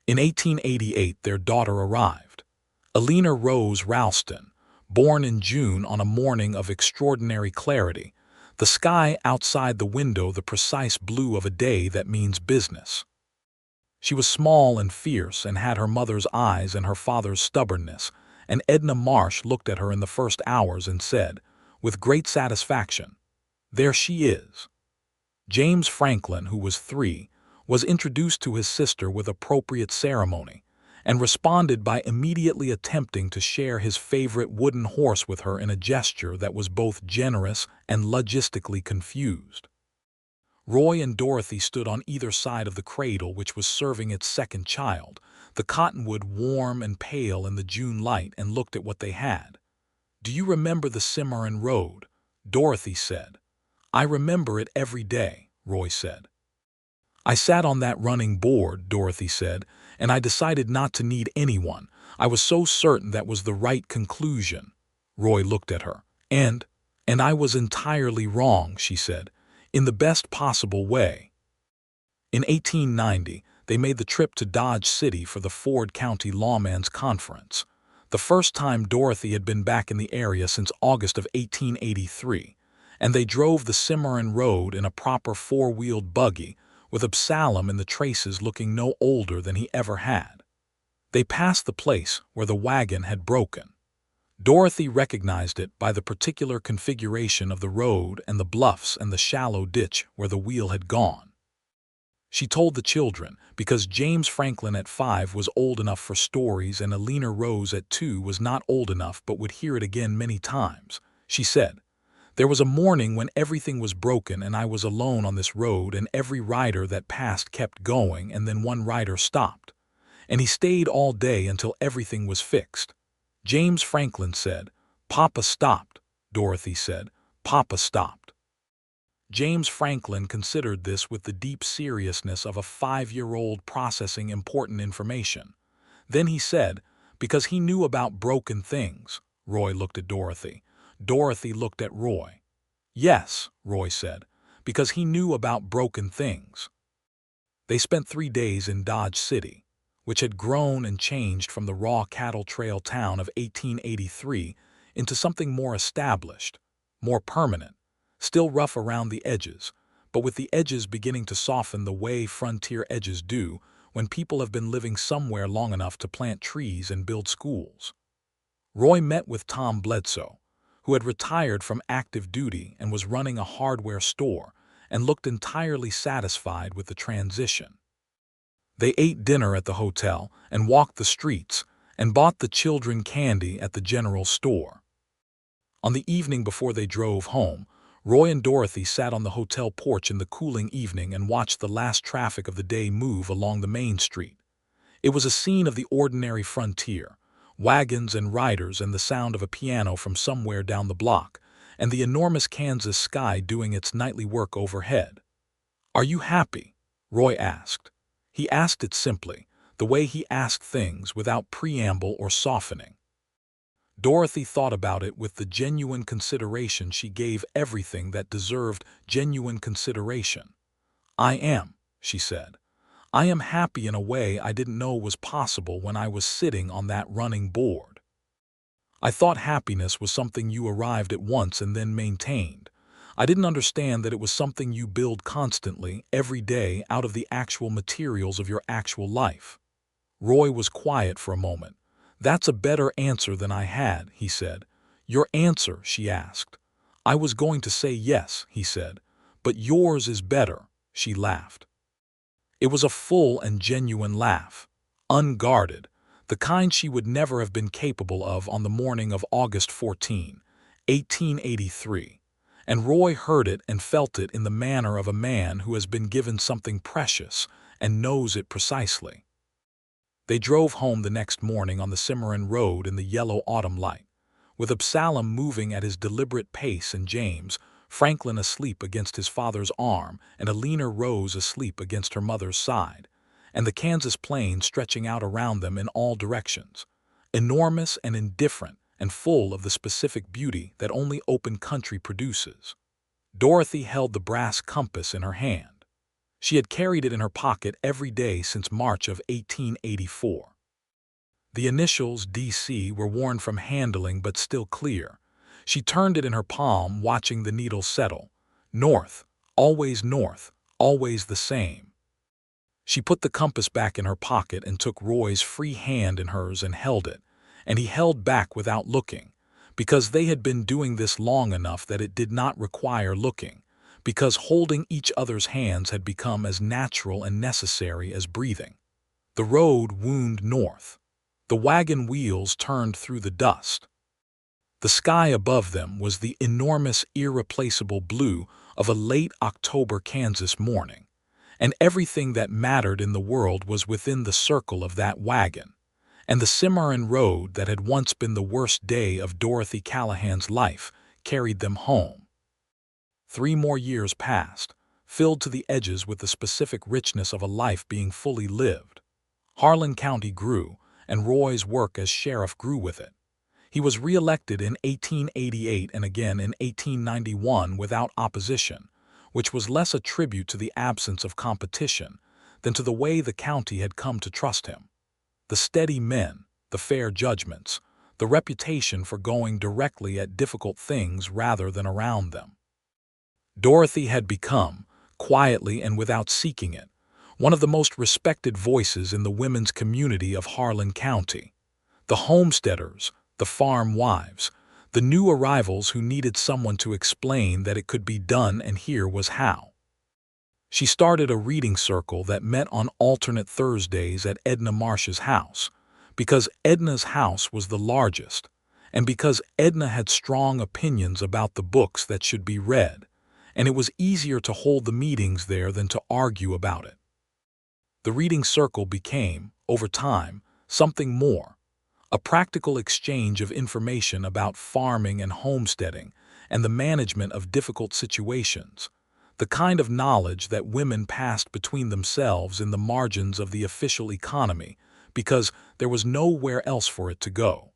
In 1888, their daughter arrived, Eleanor Rose Ralston, born in June on a morning of extraordinary clarity, the sky outside the window the precise blue of a day that means business. She was small and fierce and had her mother's eyes and her father's stubbornness, and Edna Marsh looked at her in the first hours and said, with great satisfaction, "There she is." James Franklin, who was 3, was introduced to his sister with appropriate ceremony, and responded by immediately attempting to share his favorite wooden horse with her in a gesture that was both generous and logistically confused. Roy and Dorothy stood on either side of the cradle which was serving its second child, the cottonwood warm and pale in the June light, and looked at what they had. "Do you remember the Cimarron Road?" Dorothy said. "I remember it every day," Roy said. "I sat on that running board," Dorothy said, "and I decided not to need anyone. I was so certain that was the right conclusion." Roy looked at her. And I was entirely wrong," she said, "in the best possible way." In 1890, they made the trip to Dodge City for the Ford County Lawmen's Conference, the first time Dorothy had been back in the area since August of 1883, and they drove the Cimarron Road in a proper 4-wheeled buggy, with Absalom in the traces looking no older than he ever had. They passed the place where the wagon had broken. Dorothy recognized it by the particular configuration of the road and the bluffs and the shallow ditch where the wheel had gone. She told the children, because James Franklin at 5 was old enough for stories and Eleanor Rose at 2 was not old enough but would hear it again many times. She said, "There was a morning when everything was broken and I was alone on this road, and every rider that passed kept going, and then one rider stopped. And he stayed all day until everything was fixed." James Franklin said, "Papa stopped." Dorothy said, "Papa stopped." James Franklin considered this with the deep seriousness of a 5-year-old processing important information. Then he said, "Because he knew about broken things." Roy looked at Dorothy. Dorothy looked at Roy. "Yes," Roy said, "because he knew about broken things." They spent 3 days in Dodge City, which had grown and changed from the raw cattle trail town of 1883 into something more established, more permanent, still rough around the edges, but with the edges beginning to soften the way frontier edges do when people have been living somewhere long enough to plant trees and build schools. Roy met with Tom Bledsoe, who had retired from active duty and was running a hardware store, and looked entirely satisfied with the transition. They ate dinner at the hotel and walked the streets and bought the children candy at the general store. On the evening before they drove home, Roy and Dorothy sat on the hotel porch in the cooling evening and watched the last traffic of the day move along the main street. It was a scene of the ordinary frontier, wagons and riders and the sound of a piano from somewhere down the block, and the enormous Kansas sky doing its nightly work overhead. "Are you happy?" Roy asked. He asked it simply, the way he asked things without preamble or softening. Dorothy thought about it with the genuine consideration she gave everything that deserved genuine consideration. "I am," she said. "I am happy in a way I didn't know was possible when I was sitting on that running board. I thought happiness was something you arrived at once and then maintained. I didn't understand that it was something you build constantly, every day, out of the actual materials of your actual life." Roy was quiet for a moment. "That's a better answer than I had," he said. "Your answer?" she asked. "I was going to say yes," he said. "But yours is better," she laughed. It was a full and genuine laugh, unguarded, the kind she would never have been capable of on the morning of August 14, 1883, and Roy heard it and felt it in the manner of a man who has been given something precious and knows it precisely. They drove home the next morning on the Cimarron Road in the yellow autumn light, with Absalom moving at his deliberate pace and James, Franklin asleep against his father's arm and a leaner Rose asleep against her mother's side, and the Kansas plain stretching out around them in all directions, enormous and indifferent and full of the specific beauty that only open country produces. Dorothy held the brass compass in her hand. She had carried it in her pocket every day since March of 1884. The initials DC were worn from handling but still clear. She turned it in her palm, watching the needle settle. North, always the same. She put the compass back in her pocket and took Roy's free hand in hers and held it, and he held back without looking, because they had been doing this long enough that it did not require looking, because holding each other's hands had become as natural and necessary as breathing. The road wound north. The wagon wheels turned through the dust. The sky above them was the enormous, irreplaceable blue of a late October Kansas morning, and everything that mattered in the world was within the circle of that wagon, and the Cimarron Road that had once been the worst day of Dorothy Callahan's life carried them home. 3 more years passed, filled to the edges with the specific richness of a life being fully lived. Harlan County grew, and Roy's work as sheriff grew with it. He was re-elected in 1888 and again in 1891 without opposition, which was less a tribute to the absence of competition than to the way the county had come to trust him. The steady men, the fair judgments, the reputation for going directly at difficult things rather than around them. Dorothy had become, quietly and without seeking it, one of the most respected voices in the women's community of Harlan County. The homesteaders, the farm wives, the new arrivals who needed someone to explain that it could be done and here was how. She started a reading circle that met on alternate Thursdays at Edna Marsh's house, because Edna's house was the largest, and because Edna had strong opinions about the books that should be read, and it was easier to hold the meetings there than to argue about it. The reading circle became, over time, something more, a practical exchange of information about farming and homesteading and the management of difficult situations, the kind of knowledge that women passed between themselves in the margins of the official economy because there was nowhere else for it to go.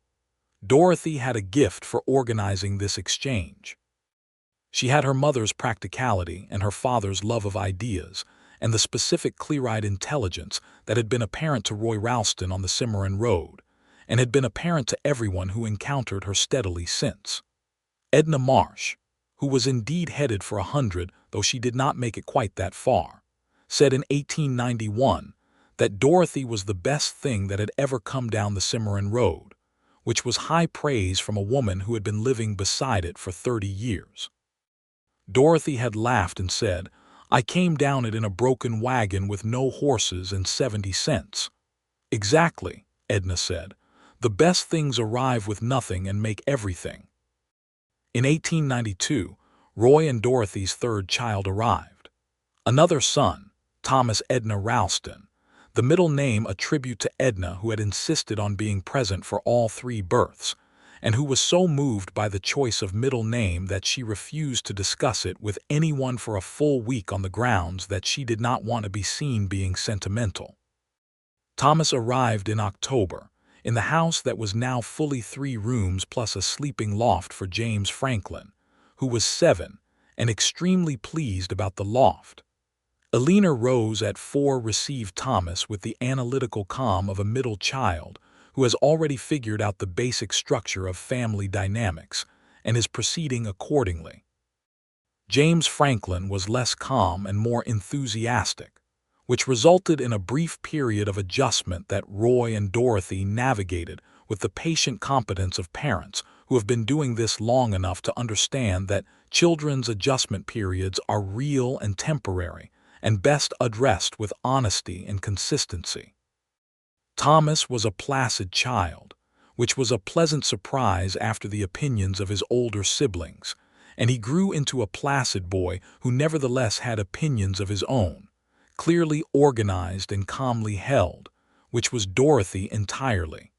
Dorothy had a gift for organizing this exchange. She had her mother's practicality and her father's love of ideas and the specific clear-eyed intelligence that had been apparent to Roy Ralston on the Cimarron Road and had been apparent to everyone who encountered her steadily since. Edna Marsh, who was indeed headed for 100, though she did not make it quite that far, said in 1891 that Dorothy was the best thing that had ever come down the Cimarron Road, which was high praise from a woman who had been living beside it for 30 years. Dorothy had laughed and said, "I came down it in a broken wagon with no horses and 70 cents. "Exactly," Edna said. "The best things arrive with nothing and make everything." In 1892, Roy and Dorothy's third child arrived. Another son, Thomas Edna Ralston, The middle name a tribute to Edna, who had insisted on being present for all 3 births, and who was so moved by the choice of middle name that she refused to discuss it with anyone for a full week on the grounds that she did not want to be seen being sentimental. Thomas arrived in October, in the house that was now fully 3 rooms plus a sleeping loft for James Franklin, who was 7, and extremely pleased about the loft. Elena Rose at 4 received Thomas with the analytical calm of a middle child who has already figured out the basic structure of family dynamics and is proceeding accordingly. James Franklin was less calm and more enthusiastic, which resulted in a brief period of adjustment that Roy and Dorothy navigated with the patient competence of parents who have been doing this long enough to understand that children's adjustment periods are real and temporary, and best addressed with honesty and consistency. Thomas was a placid child, which was a pleasant surprise after the opinions of his older siblings, and he grew into a placid boy who nevertheless had opinions of his own, clearly organized and calmly held, which was Dorothy entirely.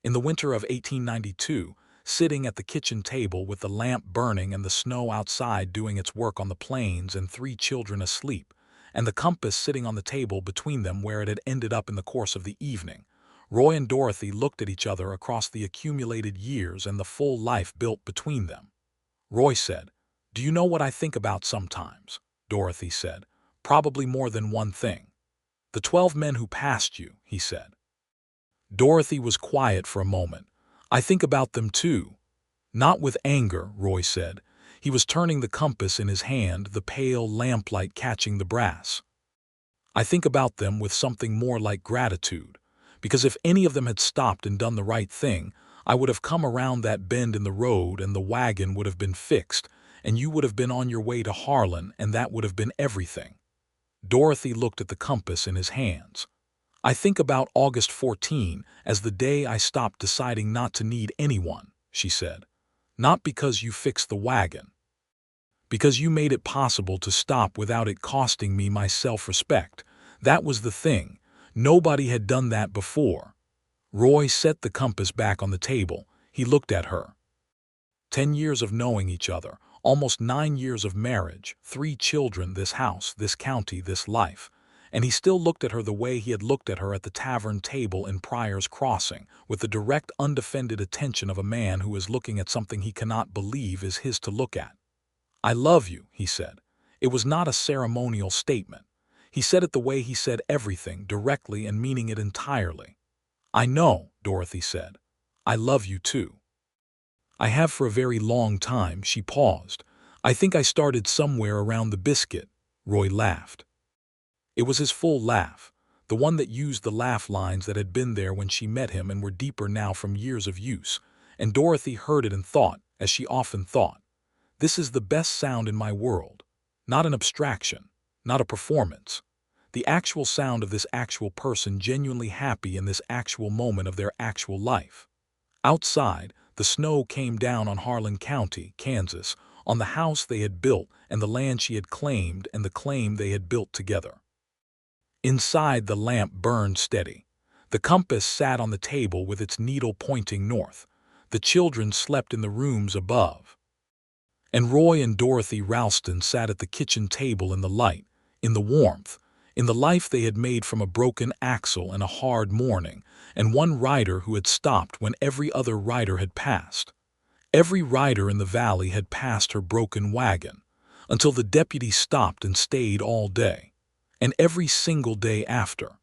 In the winter of 1892, sitting at the kitchen table with the lamp burning and the snow outside doing its work on the plains and 3 children asleep, and the compass sitting on the table between them where it had ended up in the course of the evening, Roy and Dorothy looked at each other across the accumulated years and the full life built between them. Roy said, "Do you know what I think about sometimes?" Dorothy said, "Probably more than one thing." "The 12 men who passed you," he said. Dorothy was quiet for a moment. "I think about them too." "Not with anger," Roy said. He was turning the compass in his hand, the pale lamplight catching the brass. "I think about them with something more like gratitude, because if any of them had stopped and done the right thing, I would have come around that bend in the road and the wagon would have been fixed, and you would have been on your way to Harlan, and that would have been everything." Dorothy looked at the compass in his hands. "I think about August 14 as the day I stopped deciding not to need anyone," she said. "Not because you fixed the wagon. Because you made it possible to stop without it costing me my self-respect. That was the thing. Nobody had done that before." Roy set the compass back on the table. He looked at her. 10 years of knowing each other, almost 9 years of marriage, 3 children, this house, this county, this life. And he still looked at her the way he had looked at her at the tavern table in Pryor's Crossing, with the direct, undefended attention of a man who is looking at something he cannot believe is his to look at. "I love you," he said. It was not a ceremonial statement. He said it the way he said everything, directly and meaning it entirely. "I know," Dorothy said. "I love you too." "I have for a very long time." She paused. "I think I started somewhere around the biscuit." Roy laughed. It was his full laugh, the one that used the laugh lines that had been there when she met him and were deeper now from years of use, and Dorothy heard it and thought, as she often thought, "This is the best sound in my world. Not an abstraction, not a performance. The actual sound of this actual person genuinely happy in this actual moment of their actual life." Outside, the snow came down on Harlan County, Kansas, on the house they had built and the land she had claimed and the claim they had built together. Inside, the lamp burned steady. The compass sat on the table with its needle pointing north. The children slept in the rooms above. And Roy and Dorothy Ralston sat at the kitchen table in the light, in the warmth, in the life they had made from a broken axle and a hard morning, and one rider who had stopped when every other rider had passed. Every rider in the valley had passed her broken wagon, until the deputy stopped and stayed all day, and every single day after.